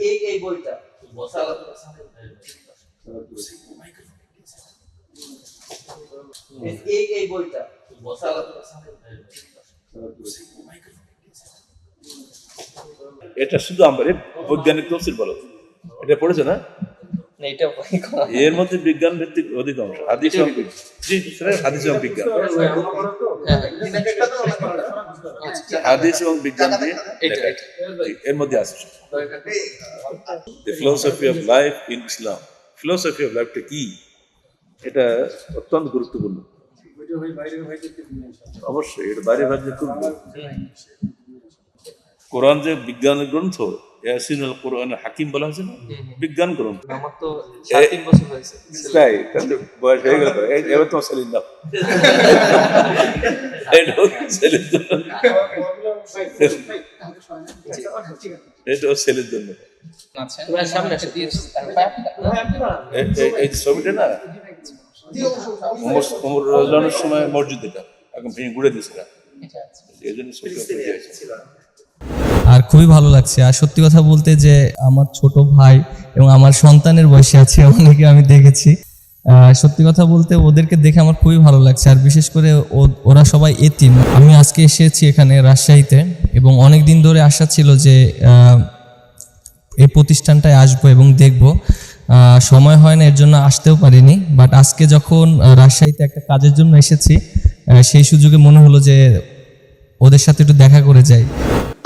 এই বইটা এই বইটা এটা শুধু আমার বৈজ্ঞানিক তফসিল বলো, এটা পড়েছে না? এটা এর মধ্যে বিজ্ঞান ভিত্তিক অধিকাংশ হাদিস এবং জি স্যার, হাদিস এবং বিজ্ঞান, হাদিস এবং বিজ্ঞান দিয়ে এর মধ্যে আছে philosophy of life in Islam. Philosophy of লাইফটা কি, এটা অত্যন্ত গুরুত্বপূর্ণ। অবশ্যই এটা বাইরে বাইরে খুব। কোরআন যে বিজ্ঞানের গ্রন্থ, ইয়াসিনুল কোরআন হাকিম বলা হয়েছে না, বিজ্ঞান গ্রন্থ। আমার তো 3 বছর হয়েছে তাই তাহলে বয়স হয়ে গেল, এবার তোমার সেলিন দাও, এটাও সেলের জন্য। এই ছবিটা না ওমর রাদিয়াল্লাহু সময় মসজিদ, এটা এখন ভেঙে ঘুরে দিয়েছিল, এই জন্য ছবিটা ছিল। আর খুবই ভালো লাগছে। আর সত্যি কথা বলতে যে আমার ছোট ভাই এবং আমার সন্তানের বয়সে আছে অনেকে আমি দেখেছি। সত্যি কথা বলতে ওদেরকে দেখে আমার খুবই ভালো লাগছে। আর বিশেষ করে ওরা সবাই এতিম। আমি আজকে এসেছি এখানে রাজশাহীতে এবং অনেক দিন ধরে আশা ছিল যে এই প্রতিষ্ঠানটায় আসবো এবং দেখব। সময় হয় না, এর জন্য আসতেও পারিনি। বাট আজকে যখন রাজশাহীতে একটা কাজের জন্য এসেছি, সেই সুযোগে মনে হলো যে ওদের সাথে একটু দেখা করে যাই।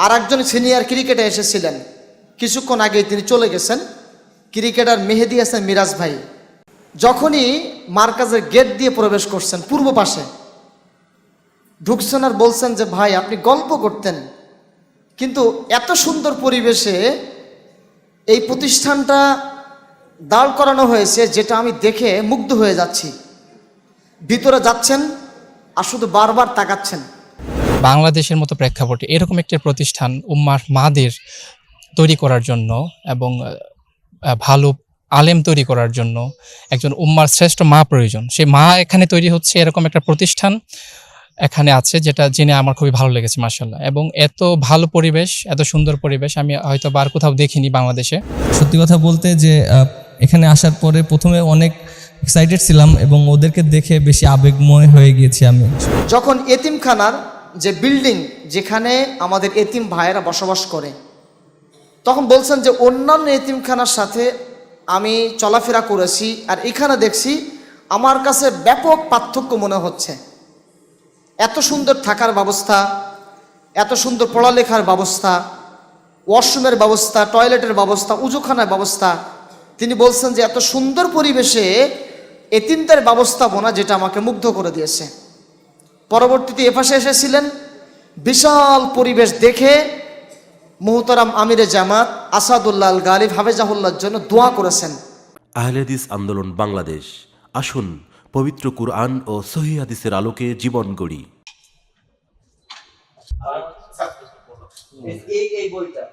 আর একজন সিনিয়র ক্রিকেটার এসেছিলেন কিছুক্ষণ আগে, তিনি চলে গেছেন, ক্রিকেটার মেহেদী হাসান মিরাজ ভাই। যখনই মার্কাজের গেট দিয়ে প্রবেশ করছেন পূর্ব পাশে ঢুকছেন আর বলছেন যে ভাই আপনি গল্প করতেন, কিন্তু এত সুন্দর পরিবেশে এই প্রতিষ্ঠানটা দাঁড় করানো হয়েছে যেটা আমি দেখে মুগ্ধ হয়ে যাচ্ছি। ভিতরে যাচ্ছেন আর শুধু বারবার তাকাচ্ছেন। বাংলাদেশের মতো প্রেক্ষাপটে এরকম একটি প্রতিষ্ঠান উম্মার মাদের তৈরি করার জন্য এবং ভালো আলেম তৈরি করার জন্য একজন উম্মার শ্রেষ্ঠ মা প্রয়োজন। সেই মা এখানে তৈরি হচ্ছে, এরকম একটা প্রতিষ্ঠান এখানে আছে, যেটা জেনে আমার খুবই ভালো লেগেছে মাশাআল্লাহ। এবং এত ভালো পরিবেশ, এত সুন্দর পরিবেশ আমি হয়তো আর কোথাও দেখিনি বাংলাদেশে। সত্যি কথা বলতে যে এখানে আসার পরে প্রথমে অনেক এক্সাইটেড ছিলাম এবং ওদেরকে দেখে বেশি আবেগময় হয়ে গিয়েছি আমি। যখন এতিমখানার যে বিল্ডিং যেখানে আমাদের এতিম ভাইয়েরা বসবাস করে, তখন বলছেন যে অন্যান্য এতিমখানার সাথে আমি চলাফেরা করেছি আর এখানে দেখছি আমার কাছে ব্যাপক পার্থক্য মনে হচ্ছে। এত সুন্দর থাকার ব্যবস্থা, এত সুন্দর পড়ালেখার ব্যবস্থা, ওয়াশরুমের ব্যবস্থা, টয়লেটের ব্যবস্থা, উজুখানার ব্যবস্থা। তিনি বলছেন যে এত সুন্দর পরিবেশে এতিমদের ব্যবস্থাপনা, যেটা আমাকে মুগ্ধ করে দিয়েছে। পরবর্তীতে এপাশে এসেছিলেন, বিশাল পরিবেশ দেখে মুহতারাম আমিরে জামাত আসাদুল্লাহ আল গালিব হাফেজাহুল্লাহর জন্য দোয়া করেছেন। আহলে হাদিস আন্দোলন বাংলাদেশ, আসুন পবিত্র কুরআন ও সহিহ হাদিসের আলোকে জীবন গড়ি। এই বইটা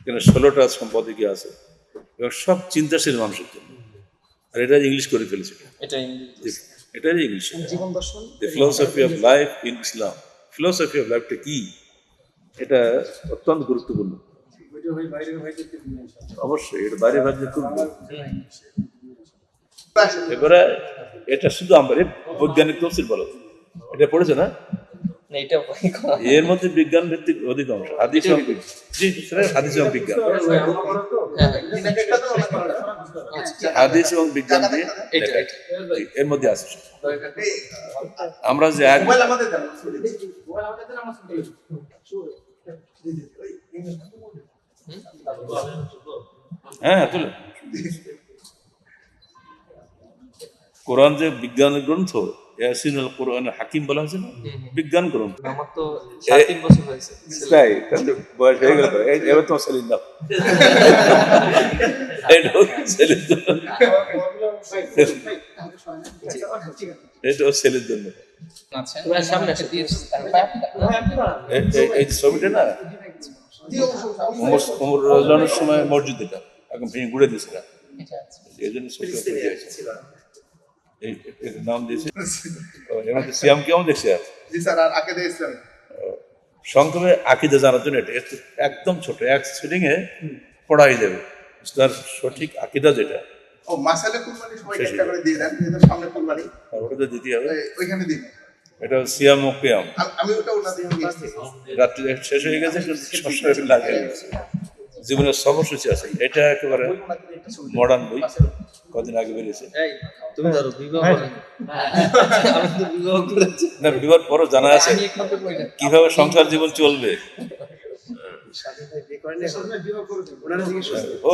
এখানে 16টা সম্পাদকীয় আছে এবং সব চিন্তাশীল মানুষের জন্য। আর এটা ইংলিশ করে ফেলেছে, এটাই ইংলিশ। জীবন দর্শন, the philosophy of life in Islam. Philosophy of লাইফটা কি, এটা অত্যন্ত গুরুত্বপূর্ণ। অবশ্যই এটা বাইরে বাইরে খুব। এবারে এটা শুধু আমার বৈজ্ঞানিক তফসিল বলো, এটা পড়েছে না? এটা এর মধ্যে বিজ্ঞান ভিত্তিক অধিকাংশ হাদিস এবং জি স্যার, হাদিস এবং বিজ্ঞান, হাদিস এবং বিজ্ঞান দিয়ে এর মধ্যে আছে। আমরা যে হ্যাঁ তুলে কোরআন যে বিজ্ঞানের গ্রন্থ, ইয়াসিনুল কোরআন হাকিম বলা হয়েছে না, বিজ্ঞান গ্রন্থ। আমার তো 3 বছর হয়েছে তাই তাহলে বয়স হয়ে গেল, এবার তোমার সেলিন দাও, এটাও সেলের জন্য। এই ছবিটা না ওমর রাদিয়াল্লাহু সময় মসজিদ, এটা এখন ভেঙে ঘুরে দিয়েছিল, এই জন্য ছবিটা এই এর নাম দিয়েছে। এর মধ্যে সিয়াম কেমন দেখছি আর জি স্যার, আর আকিদা ইসলাম সংক্ষেপে আকিদা জানার জন্য এটা একদম ছোট, এক সিটিং এ পড়াই যাবে তার সঠিক আকিদা যেটা। ও মাসালে কুরবানি সবাই একটা করে দিয়ে দেন, যেটা সামনে কুরবানি আর ওটা তো দিতে হবে, ওইখানে দিন। এটা সিয়াম ও কিয়াম। আমি ওটা ওনা দিয়ে দিয়েছি। রাত্রি শেষ হয়ে গেছে, সবসময় লাগে জীবনের সর্বসূচি আছে। এটা একেবারে মডার্ন বই, কদিন আগে বেরিয়েছে। এই তুমি ধরো বিবাহ করেন। আমি তো বিবাহ করেছি। না, বিবাহ পরও জানা আছে আমি একমাত্র কই না। কিভাবে সংসার জীবন চলবে। ও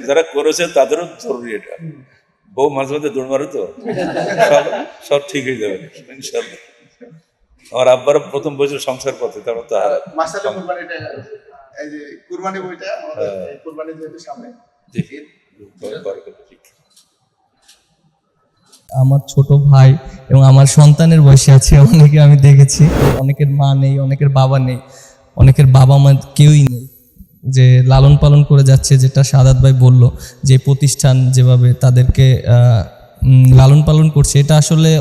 যারা করেছে তাদেরও জরুরি এটা। বউ মাঝে মাঝে দৌড় মারে তো সব ঠিক হয়ে যাবে ইনশাআল্লাহ। আমার আব্বার প্রথম বছর সংসার পথে, তারপর তো মাসালে কুরবানিটা, এই যে কুরবানি বইটা আমাদের কুরবানি যেহেতু সামনে, দেখি বরকত ঠিক। আমার ছোট ভাই এবং আমার সন্তানের বয়সে আছে অনেকে আমি দেখেছি, অনেকের মা নেই, অনেকের বাবা নেই, অনেকের বাবা মা কেউই নেই, যে লালন পালন করে যাচ্ছে। যেটা সাদাত ভাই বলল, যে প্রতিষ্ঠান যেভাবে তাদেরকে লালন পালন করছে, এটা আসলে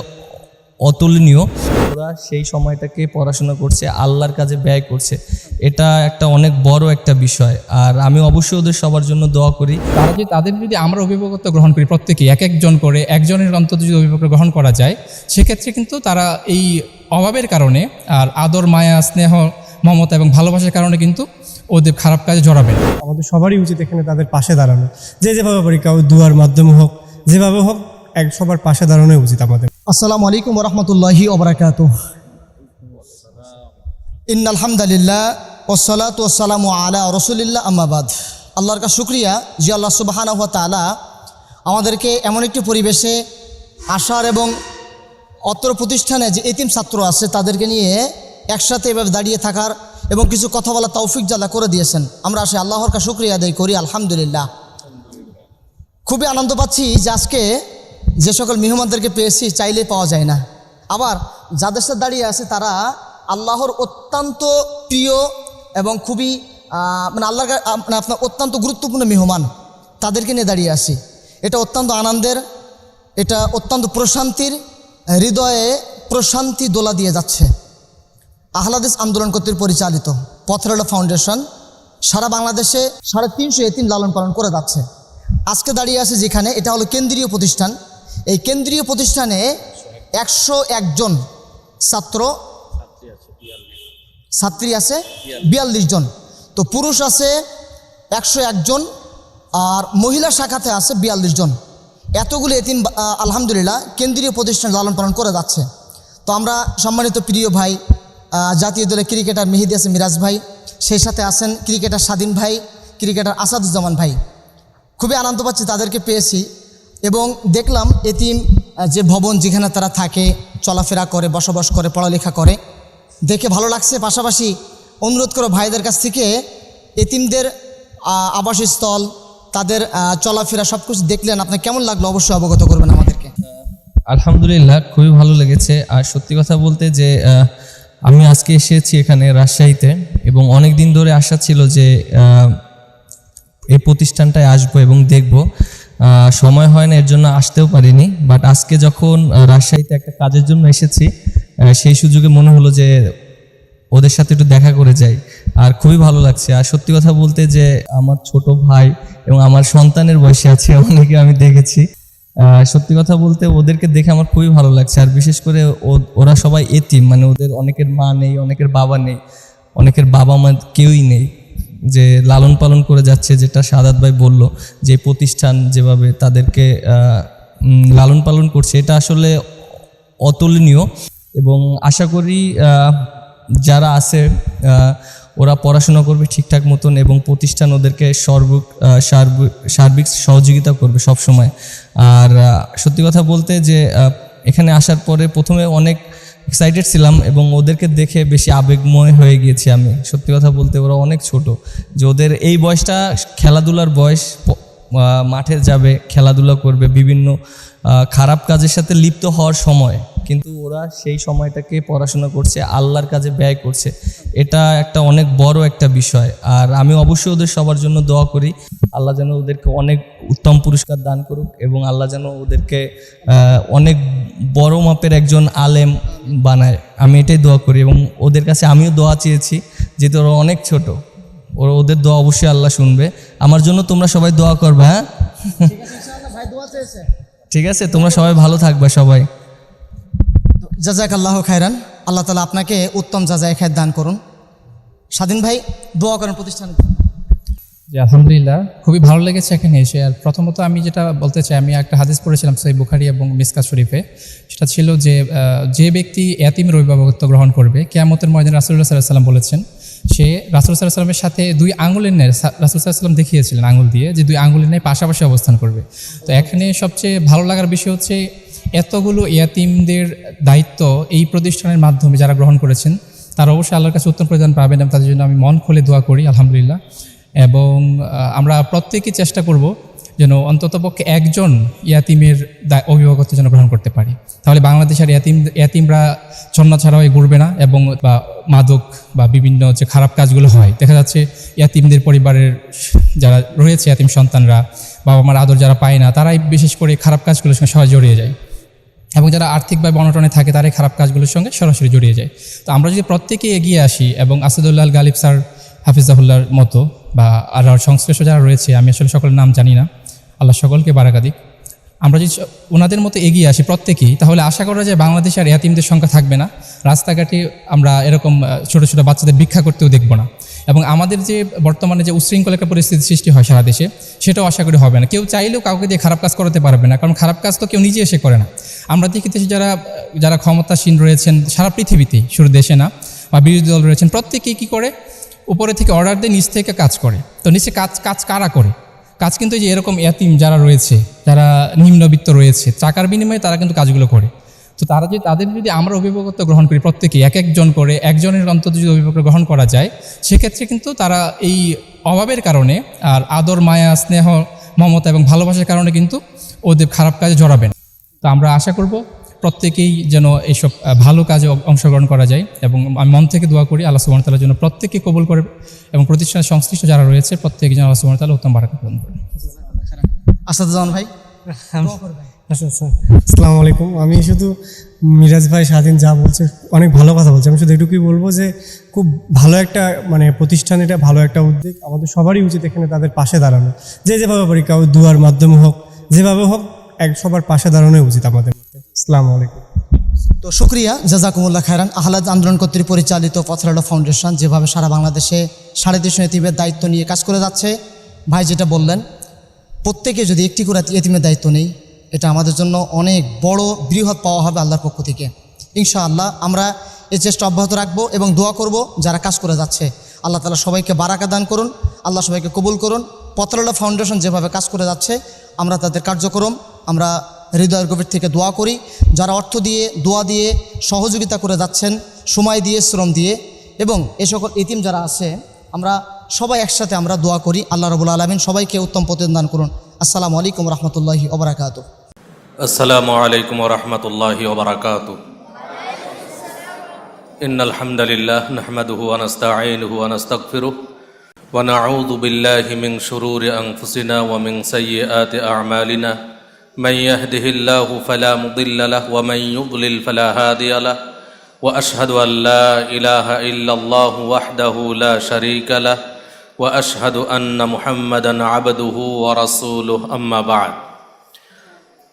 অতুলনীয়। ওরা সেই সময়টাকে পড়াশোনা করছে, আল্লাহর কাজে ব্যয় করছে, এটা একটা অনেক বড় একটা বিষয়। আর আমি অবশ্যই ওদের সবার জন্য দোয়া করি। তাদের যদি আমরা অভিভাবকত্ব গ্রহণ করি, প্রত্যেকেই এক একজন করে, একজনের অন্তত যদি অভিভাবক গ্রহণ করা যায়, সেক্ষেত্রে কিন্তু তারা এই অভাবের কারণে আর আদর, মায়া, স্নেহ, মমতা এবং ভালোবাসার কারণে কিন্তু ওদের খারাপ কাজে জড়াবে না। আমাদের সবারই উচিত এখানে তাদের পাশে দাঁড়ানো, যেভাবে পারি, কাউ দুয়ার মাধ্যমে হোক, যেভাবে হোক, সবার পাশে দাঁড়ানোই উচিত আমাদের। আসসালামু আলাইকুম ওয়া রাহমাতুল্লাহি ওয়া বারাকাতুহু। ইন্নাল হামদুলিল্লাহ ওয়াসসালাতু ওয়াসসালামু আলা রাসূলিল্লাহ, আম্মা বাদ। আল্লাহর কাছে শুকরিয়া যে আল্লাহ সুবহানাহু ওয়া তাআলা আমাদেরকে এমন একটি পরিবেশে আসার এবং অত্র প্রতিষ্ঠানে যে এতিম ছাত্র আছে তাদেরকে নিয়ে একসাথে এভাবে দাঁড়িয়ে থাকার এবং কিছু কথা বলা তৌফিক জাল্লা করে দিয়েছেন। আমরা আসে আল্লাহর কাছে শুকরিয়া আদায় করি, আলহামদুলিল্লাহ। খুবই আনন্দ পাচ্ছি যে আজকে যে সকল মেহমানদেরকে পেয়েছি চাইলে পাওয়া যায় না। আবার যাদের সাথে দাঁড়িয়ে আছে তারা আল্লাহর অত্যন্ত প্রিয় এবং খুবই মানে আল্লাহর মানে আপনার অত্যন্ত গুরুত্বপূর্ণ মেহমান, তাদেরকে নিয়ে দাঁড়িয়ে আছি। এটা অত্যন্ত আনন্দের, এটা অত্যন্ত প্রশান্তির, হৃদয়ে প্রশান্তি দোলা দিয়ে যাচ্ছে। আহলে হাদিস আন্দোলন কর্তৃক পরিচালিত পথের আলো ফাউন্ডেশন সারা বাংলাদেশে 350 এতিম লালন পালন করে যাচ্ছে। আজকে দাঁড়িয়ে আছে যেখানে, এটা হলো কেন্দ্রীয় প্রতিষ্ঠান। এই কেন্দ্রীয় প্রতিষ্ঠানে 101 জন ছাত্রী আছে 42 জন, তো পুরুষ আছে 101 জন আর মহিলা শাখাতে আছে 42 জন। এতগুলো এতিম আলহামদুলিল্লাহ কেন্দ্রীয় প্রতিষ্ঠান লালন পালন করে যাচ্ছে। তো আমরা সম্মানিত প্রিয় ভাই, জাতীয় দলের ক্রিকেটার মেহেদী হাসান মিরাজ ভাই, সেই সাথে আছেন ক্রিকেটার স্বাধীন ভাই, ক্রিকেটার আসাদুজ্জামান ভাই। খুবই আনন্দ পাচ্ছি তাদেরকে পেয়েছি এবং দেখলাম এতিম যে ভবন যেখানে তারা থাকে, চলাফেরা করে, বসবাস করে, পড়ালেখা করে, দেখে ভালো লাগছে। পাশাপাশি অনুরোধ করো ভাইদের কাছ থেকে এতিমদের আবাসস্থল, তাদের চলাফেরা সব কিছু দেখলেন, আপনার কেমন লাগলো অবশ্যই অবগত করবেন আমাদেরকে। আলহামদুলিল্লাহ, খুবই ভালো লেগেছে। আর সত্যি কথা বলতে যে আমি আজকে এসেছি এখানে রাজশাহীতে এবং অনেক দিন ধরে আশা ছিল যে এই প্রতিষ্ঠানটায় আসবো এবং দেখব। সময় হয় না, এর জন্য আসতেও পারিনি। বাট আজকে যখন রাজশাহীতে একটা কাজের জন্য এসেছি, সেই সুযোগে মনে হলো যে ওদের সাথে একটু দেখা করে যাই, আর খুবই ভালো লাগছে। আর সত্যি কথা বলতে যে আমার ছোট ভাই এবং আমার সন্তানের বয়সে আছে অনেকে আমি দেখেছি। সত্যি কথা বলতে ওদেরকে দেখে আমার খুবই ভালো লাগছে। আর বিশেষ করে ওরা সবাই এতিম, মানে ওদের অনেকের মা নেই, অনেকের বাবা নেই, অনেকের বাবা মা কেউই নেই, যে লালন পালন করে যাচ্ছে। যেটা সাদাত ভাই বলল, যে প্রতিষ্ঠান যেভাবে তাদেরকে লালন পালন করছে, এটা আসলে অতুলনীয়। এবং আশা করি যারা আছে ওরা পড়াশোনা করবে ঠিকঠাক মতন এবং প্রতিষ্ঠান ওদেরকে সার্বিক সহযোগিতা করবে সব সময়। আর সত্যি কথা বলতে যে এখানে আসার পরে প্রথমে অনেক এক্সাইটেড ছিলাম এবং ওদেরকে দেখে বেশি আবেগময় হয়ে গিয়েছি আমি। সত্যি কথা বলতে ওরা অনেক ছোট, যে ওদের এই বয়সটা খেলাধুলার বয়স, মাঠে যাবে, খেলাধুলা করবে, বিভিন্ন খারাপ কাজের সাথে লিপ্ত হওয়ার সময়, কিন্তু ওরা সেই সময়টাকে পড়াশোনা করছে, আল্লাহর কাজে ব্যয় করছে। এটা একটা অনেক বড় একটা বিষয়। আর আমি অবশ্যই ওদের সবার জন্য দোয়া করি, আল্লাহ যেন ওদেরকে অনেক উত্তম পুরস্কার দান করুক এবং আল্লাহ যেন ওদেরকে অনেক বড় মাপের একজন আলেম বানায়, আমি এটাই দোয়া করি। এবং ওদের কাছে আমিও দোয়া চেয়েছি, যেহেতু ওরা অনেক ছোট, ওদের দোয়া অবশ্যই আল্লাহ শুনবে। আমার জন্য তোমরা সবাই দোয়া করবে, হ্যাঁ? ঠিক আছে, তোমরা সবাই ভালো থাকবে সবাই। জাযাকাল্লাহু খায়রান, আল্লাহ তাআলা আপনাকে উত্তম জাযায়ে খায়ের দান করুন। স্বাধীন ভাই দোয়া করেন প্রতিষ্ঠানের জন্য। জি, আলহামদুলিল্লাহ, খুবই ভালো লেগেছে এখানে এসে। আর প্রথমত আমি যেটা বলতে চাই, আমি একটা হাদিস পড়েছিলাম সহিহ বুখারী এবং মিসকাত শরীফে। সেটা ছিল যে যে ব্যক্তি এতিমের অভিভাবকত্ব গ্রহণ করবে, কিয়ামতের ময়দানে রাসূলুল্লাহ সাল্লাল্লাহু আলাইহি ওয়াসাল্লাম বলেছেন, সে রাসূল সাল্লাল্লাহু আলাইহি ওয়াসাল্লামের সাথে দুই আঙ্গুলের ন্যায়, রাসূল সাল্লাল্লাহু আলাইহি ওয়াসাল্লাম দেখিয়েছিলেন আঙ্গুল দিয়ে, যে দুই আঙ্গুলের ন্যায় পাশাপাশি অবস্থান করবে। তো এখানে সবচেয়ে ভালো লাগার বিষয় হচ্ছে এতগুলো ইয়াতিমদের দায়িত্ব এই প্রতিষ্ঠানের মাধ্যমে যারা গ্রহণ করেছেন, তারা অবশ্যই আল্লাহর কাছে উত্তম প্রদান পাবেন, এবং তাদের জন্য আমি মন খুলে দোয়া করি আলহামদুলিল্লাহ। এবং আমরা প্রত্যেকেই চেষ্টা করব যেন অন্ততপক্ষে একজন ইয়াতিমের অভিভাবকত্ব যেন গ্রহণ করতে পারি, তাহলে বাংলাদেশের ইয়াতিমরা ছন্না ছাড়া হয়ে ঘুরবে না, এবং বা মাদক বা বিভিন্ন যে খারাপ কাজগুলো হয়, দেখা যাচ্ছে ইয়াতিমদের পরিবারের যারা রয়েছে, ইয়াতিম সন্তানরা বাবা মার আদর যারা পায় না, তারাই বিশেষ করে খারাপ কাজগুলোর সঙ্গে সবাই জড়িয়ে যায়, এবং যারা আর্থিকভাবে অনটনে থাকে তারাই খারাপ কাজগুলোর সঙ্গে সরাসরি জড়িয়ে যায়। তো আমরা যদি প্রত্যেকে এগিয়ে আসি, এবং আসাদুল্লাহ আল গালিব স্যার, হাফিজাহুল্লাহর মতো বা আর সংশ্লিষ্ট যারা রয়েছে, আমি আসলে সকলের নাম জানি না, আল্লাহ সকলকে বারাকা দিক, আমরা যদি ওনাদের মতো এগিয়ে আসি প্রত্যেকেই, তাহলে আশা করা যায় বাংলাদেশে আর ইয়াতিমদের সংখ্যা থাকবে না। রাস্তাঘাটে আমরা এরকম ছোটো ছোটো বাচ্চাদের ভিক্ষা করতেও দেখব না, এবং আমাদের যে বর্তমানে যে উশৃঙ্খল একটা পরিস্থিতি সৃষ্টি হয় সারা দেশে, সেটাও আশা করি হবে না। কেউ চাইলেও কাউকে দিয়ে খারাপ কাজ করাতে পারবে না, কারণ খারাপ কাজ তো কেউ নিজে এসে করে না। আমরা দেখি দেশে যারা ক্ষমতাসীন রয়েছেন সারা পৃথিবীতেই, শুধু দেশে না, বা বিরোধী দল রয়েছেন, প্রত্যেকেই কী করে, উপরে থেকে অর্ডার দিয়ে নিচ থেকে কাজ করে। তো নিচে কাজ কারা করে? কাজ কিন্তু যে এরকম ইয়াতিম যারা রয়েছে, যারা নিম্নবিত্ত রয়েছে, টাকার বিনিময়ে তারা কিন্তু কাজগুলো করে। তো তাদের যদি আমরা অভিভাবকত্ব গ্রহণ করি, প্রত্যেকে এক একজন করে, একজনের অন্তত যদি অভিভাবকত্ব গ্রহণ করা যায়, সেক্ষেত্রে কিন্তু তারা এই অভাবের কারণে আর আদর, মায়া, স্নেহ, মমতা এবং ভালোবাসার কারণে কিন্তু ওদের খারাপ কাজে জড়াবেন। তো আমরা আশা করব প্রত্যেকেই যেন এইসব ভালো কাজে অংশগ্রহণ করা যায়, এবং আমি মন থেকে দোয়া করি আল্লাহ সুবহানাহু ওয়া তাআলার জন্য প্রত্যেককে কবুল করে, এবং প্রতিষ্ঠানের সংশ্লিষ্ট যারা রয়েছে প্রত্যেকে যেন আল্লাহ সুবহানাহু ওয়া তাআলা উত্তম বারাকাত প্রদান করেন। আসাদুজ্জামান ভাই। আচ্ছা, আসসালামু আলাইকুম। আমি শুধু মিরাজ ভাই, স্বাধীন যা বলছে অনেক ভালো কথা বলছে, আমি শুধু এটুকুই বলবো যে খুব ভালো একটা প্রতিষ্ঠান, এটা ভালো একটা উদ্যোগ। আমাদের সবারই উচিত এখানে তাদের পাশে দাঁড়ানো, যেভাবে পারি, কাউ দুয়ার মাধ্যমে হোক, যেভাবে হোক, সবার পাশে দাঁড়ানোই উচিত আমাদের। আসসালামু আলাইকুম। তো শুক্রিয়া, জাযাকুমুল্লাহ খায়রান। আহলাদ আন্দোলন কর্তৃক পরিচালিত পথরালো ফাউন্ডেশন যেভাবে সারা বাংলাদেশে 350 এতিমের দায়িত্ব নিয়ে কাজ করে যাচ্ছে, ভাই যেটা বললেন, প্রত্যেকে যদি একটি করে এতিমের দায়িত্ব নেই, এটা আমাদের জন্য অনেক বড় বৃহৎ পাওয়া হবে আল্লাহর পক্ষ থেকে। ইনশাআল্লাহ আমরা এই চেষ্টা অব্যাহত রাখবো এবং দোয়া করব যারা কাজ করে যাচ্ছে। আল্লাহ তাআলা সবাইকে বারাকা দান করুন, আল্লাহ সবাইকে কবুল করুন। পথরালো ফাউন্ডেশন যেভাবে কাজ করে যাচ্ছে, আমরা তাদের কার্যক্রম আমরা হৃদয়ের গভীর থেকে দোয়া করি। যারা অর্থ দিয়ে, দোয়া দিয়ে সহযোগিতা করে যাচ্ছেন, সময় দিয়ে, শ্রম দিয়ে, এবং এ সকল এতিম যারা আছে, আমরা সবাই একসাথে আমরা দোয়া করি। আল্লাহ রাব্বুল আলামিন সবাইকে উত্তম প্রতিদান দান করুন। আসসালামু আলাইকুম ওয়া রাহমাতুল্লাহি ওয়া বারাকাতুহু। আসসালামু আলাইকুম ওয়া রাহমাতুল্লাহি ওয়া বারাকাতুহু। ইন্নাল হামদালিল্লাহ নাহমাদুহু ওয়া নাস্তাঈনুহু ওয়া নাস্তাগফিরুহ ওয়া নাউযু বিল্লাহি মিন শুরুরি আনফুসিনা ওয়া মিন সাইয়্যাতি আ'মালিনা। من يهده الله فلا مضل له ومن يضلل فلا هادي له وأشهد أن لا إله إلا الله وحده لا شريك له وأشهد أن محمدا عبده ورسوله أما بعد।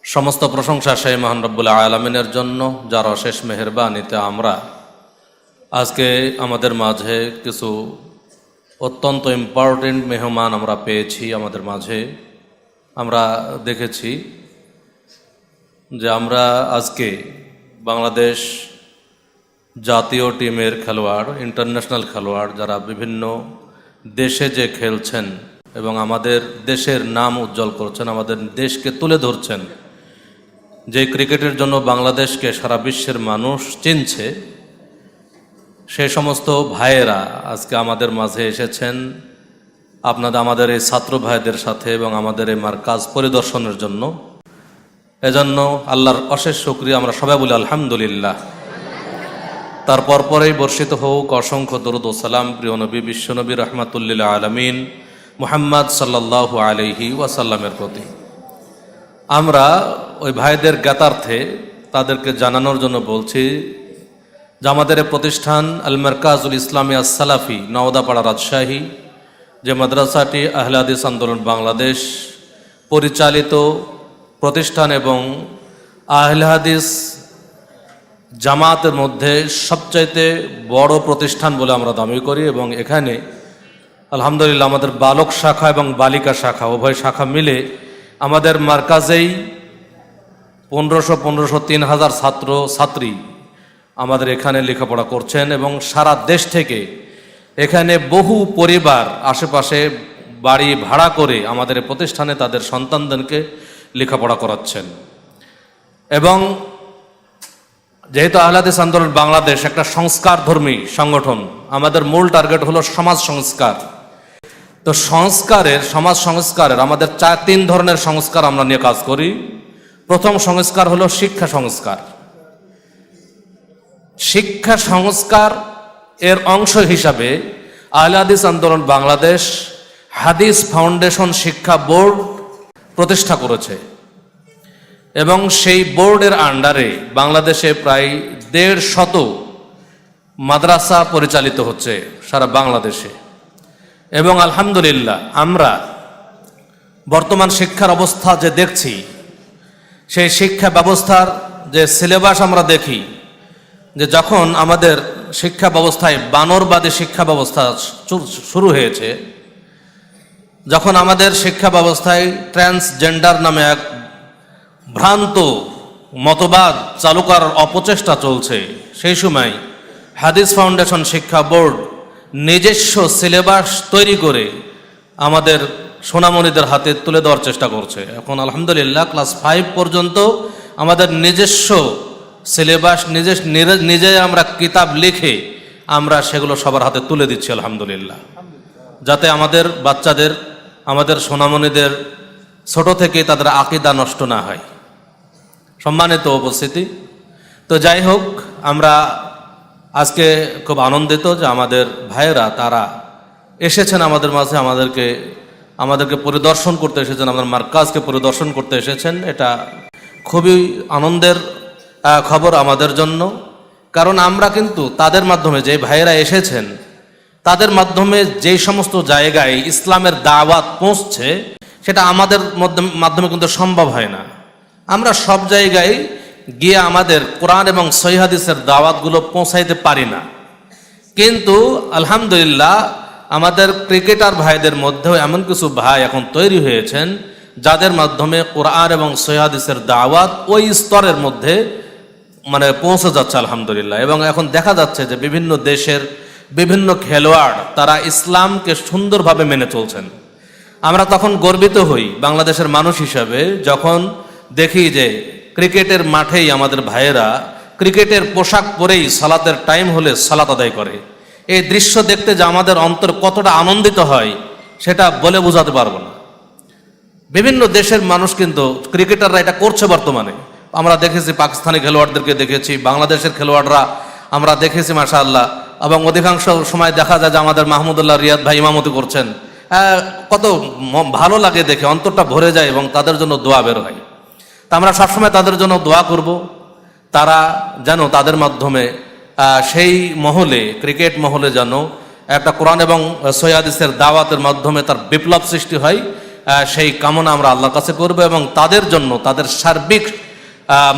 সমস্ত প্রশংসা সেই মহান রব্বুল আলামিনের জন্য, যার অশেষ মেহেরবানিতে আমরা আজকে আমাদের মাঝে কিছু অত্যন্ত ইম্পর্টেন্ট মেহমান আমরা পেয়েছি আমাদের মাঝে। আমরা দেখেছি যে আমরা আজকে বাংলাদেশ জাতীয় টিমের খেলোয়াড়, ইন্টারন্যাশনাল খেলোয়াড়, যারা বিভিন্ন দেশে যে খেলছেন এবং আমাদের দেশের নাম উজ্জ্বল করছেন, আমাদের দেশকে তুলে ধরছেন, যে ক্রিকেটের জন্য বাংলাদেশকে সারা বিশ্বের মানুষ চিনছে, সেই সমস্ত ভাইয়েরা আজকে আমাদের মাঝে এসেছেন আমাদের এই ছাত্র ভাইদের সাথে এবং আমাদের এই মারকাজ পরিদর্শনের জন্য। এজন্য আল্লাহর অশেষ শুকরিয়া, আমরা সবাই বলি আলহামদুলিল্লাহ। তারপর পরেই বর্ষিত হোক অসংখ্য দরুদ ও সালাম প্রিয় নবী, বিশ্বনবী, রাহমাতুল লিল আলামিন মুহাম্মদ সাল্লাল্লাহু আলাইহি ওয়াসাল্লামের প্রতি। আমরা ওই ভাইদের জ্ঞাতার্থে তাদেরকে জানানোর জন্য বলছি যে আমাদের এই প্রতিষ্ঠান আল মারকাজুল ইসলামী আস-সালাফি নওদাপাড়া রাজশাহী, যে মাদ্রাসাটি আহলে হাদিস আন্দোলন বাংলাদেশ পরিচালিত প্রতিষ্ঠান এবং আহলে হাদিস জামাতের মধ্যে সবচাইতে বড় প্রতিষ্ঠান বলে আমরা দাবি করি। এবং এখানে আলহামদুলিল্লাহ আমাদের বালক শাখা এবং বালিকা শাখা উভয় শাখা মিলে আমাদের মার্কাজেই 1500 3000 ছাত্র ছাত্রী আমাদের এখানে লেখাপড়া করছেন এবং সারা দেশ থেকে এখানে বহু পরিবার আশেপাশে বাড়ি ভাড়া করে আমাদের প্রতিষ্ঠানে তাদের সন্তানদেরকে লেখাপড়া করাচ্ছেন। এবং যেহেতু আহলে হাদিস আন্দোলন বাংলাদেশ একটা সংস্কারধর্মী সংগঠন, আমাদের মূল টার্গেট হলো সমাজ সংস্কার। তো সমাজ সংস্কারের আমাদের 3 ধরনের সংস্কার আমরা নিয়ে কাজ করি। প্রথম সংস্কার হলো শিক্ষা সংস্কার। শিক্ষা সংস্কার এর অংশ হিসাবে আহলে হাদিস আন্দোলন বাংলাদেশ হাদিস ফাউন্ডেশন শিক্ষা বোর্ড প্রতিষ্ঠা করেছে এবং সেই বোর্ডের আন্ডারে বাংলাদেশে প্রায় 150 মাদ্রাসা পরিচালিত হচ্ছে সারা বাংলাদেশে। এবং আলহামদুলিল্লাহ আমরা বর্তমান শিক্ষার অবস্থা যে দেখছি, সেই শিক্ষা ব্যবস্থার যে সিলেবাস আমরা দেখি, যে যখন আমাদের শিক্ষা ব্যবস্থায় বানরবাদী শিক্ষা ব্যবস্থা শুরু হয়েছে, যখন আমাদের শিক্ষা ব্যবস্থায় ট্রান্সজেন্ডার নামে এক ভ্রান্ত মতবাদ চালু করার অপচেষ্টা চলছে, সেই সময় হাদিস ফাউন্ডেশন শিক্ষা বোর্ড নিজস্ব সিলেবাস তৈরি করে আমাদের সোনামণিদের হাতে তুলে দেওয়ার চেষ্টা করছে। এখন আলহামদুলিল্লাহ ক্লাস 5 পর্যন্ত আমাদের নিজস্ব সিলেবাস নিজে আমরা কিতাব লিখে আমরা সেগুলো সবার হাতে তুলে দিচ্ছি আলহামদুলিল্লাহ, যাতে আমাদের বাচ্চাদের, আমাদের সোনামণিদের ছোট থেকে তাদের আকীদা নষ্ট না হয়। সম্মানিত উপস্থিতি, তো যাই হোক, আমরা আজকে খুব আনন্দিত যে আমাদের ভাইয়েরা তারা এসেছেন আমাদের মাঝে, আমাদেরকে পরিদর্শন করতে এসেছেন, আমাদের মার্কাজকে পরিদর্শন করতে এসেছেন। এটা খুবই আনন্দের খবর আমাদের জন্য, কারণ আমরা কিন্তু তাদের মাধ্যমে, যে ভাইয়েরা এসেছেন তাদের মাধ্যমে যেই সমস্ত জায়গায় ইসলামের দাওয়াত পৌঁছছে সেটা আমাদের মাধ্যমে কিন্তু সম্ভব হয় না। আমরা সব জায়গায় গিয়ে আমাদের কোরআন এবং সহিহ হাদিসের দাওয়াতগুলো পৌঁছাইতে পারি না। কিন্তু আলহামদুলিল্লাহ আমাদের ক্রিকেটার ভাইদের মধ্যেও এমন কিছু ভাই এখন তৈরি হয়েছেন যাদের মাধ্যমে কোরআন এবং সহিহ হাদিসের দাওয়াত ওই স্তরের মধ্যে পৌঁছে যাচ্ছে আলহামদুলিল্লাহ। এবং এখন দেখা যাচ্ছে যে বিভিন্ন দেশের বিভিন্ন খেলোয়াড় তারা ইসলামকে সুন্দরভাবে মেনে চলছেন। আমরা তখন গর্বিত হই বাংলাদেশের মানুষ হিসাবে যখন দেখি যে ক্রিকেটের মাঠেই আমাদের ভাইয়েরা ক্রিকেটের পোশাক পরেই সালাতের টাইম হলে সালাত আদায় করে। এই দৃশ্য দেখতে যে আমাদের অন্তর কতটা আনন্দিত হয় সেটা বলে বোঝাতে পারবো না। বিভিন্ন দেশের মানুষ কিন্তু ক্রিকেটাররা এটা করছে বর্তমানে। আমরা দেখেছি পাকিস্তানি খেলোয়াড়দেরকে দেখেছি, বাংলাদেশের খেলোয়াড়রা আমরা দেখেছি মাশাআল্লাহ। এবং অধিকাংশ সময় দেখা যায় যে আমাদের মাহমুদুল্লাহ রিয়াদ ভাই ইমামতি করছেন, কত ভালো লাগে দেখে, অন্তরটা ভরে যায় এবং তাদের জন্য দোয়া বের হয়। তা আমরা সবসময় তাদের জন্য দোয়া করব, তারা যেন তাদের মাধ্যমে সেই মহলে, ক্রিকেট মহলে যেন একটা কোরআন এবং সহিহ হাদিসের দাওয়াতের মাধ্যমে তার বিপ্লব সৃষ্টি হয়, সেই কামনা আমরা আল্লাহর কাছে করব এবং তাদের জন্য তাদের সার্বিক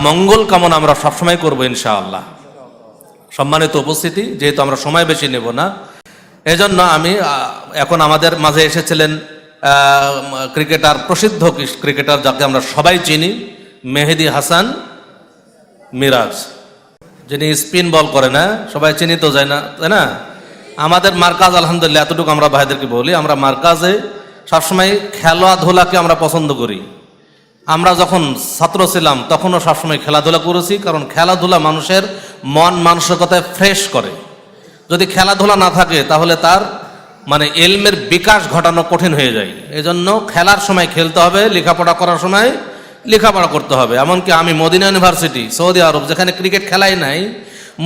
মঙ্গল কামনা আমরা সবসময় করবো ইনশাআল্লাহ। সম্মানিত উপস্থিতি, যেহেতু আমরা সময় বেশি নেব না, এজন্য আমি এখন আমাদের মাঝে এসেছিলেন ক্রিকেটার, প্রসিদ্ধ ক্রিকেটার যাকে আমরা সবাই চিনি, মেহেদী হাসান মিরাজ, যিনি স্পিন বল করে না, সবাই চিনি তো যায় না, তাই না? আমাদের মার্কাজ আলহামদুলিল্লাহ, এতটুকু আমরা ভাইদেরকে বলি, আমরা মার্কাজে সবসময় খেলাধুলাকে আমরা পছন্দ করি। আমরা যখন ছাত্র ছিলাম তখনও সবসময় খেলাধুলা করেছি, কারণ খেলাধুলা মানুষের মন মানসিকতায় ফ্রেশ করে। যদি খেলাধুলা না থাকে তাহলে তার ইলমের বিকাশ ঘটানো কঠিন হয়ে যায়। এজন্য খেলার সময় খেলতে হবে, লেখাপড়া করার সময় লেখাপড়া করতে হবে। এমনকি আমি মদিনা ইউনিভার্সিটি, সৌদি আরব, যেখানে ক্রিকেট খেলাই নাই,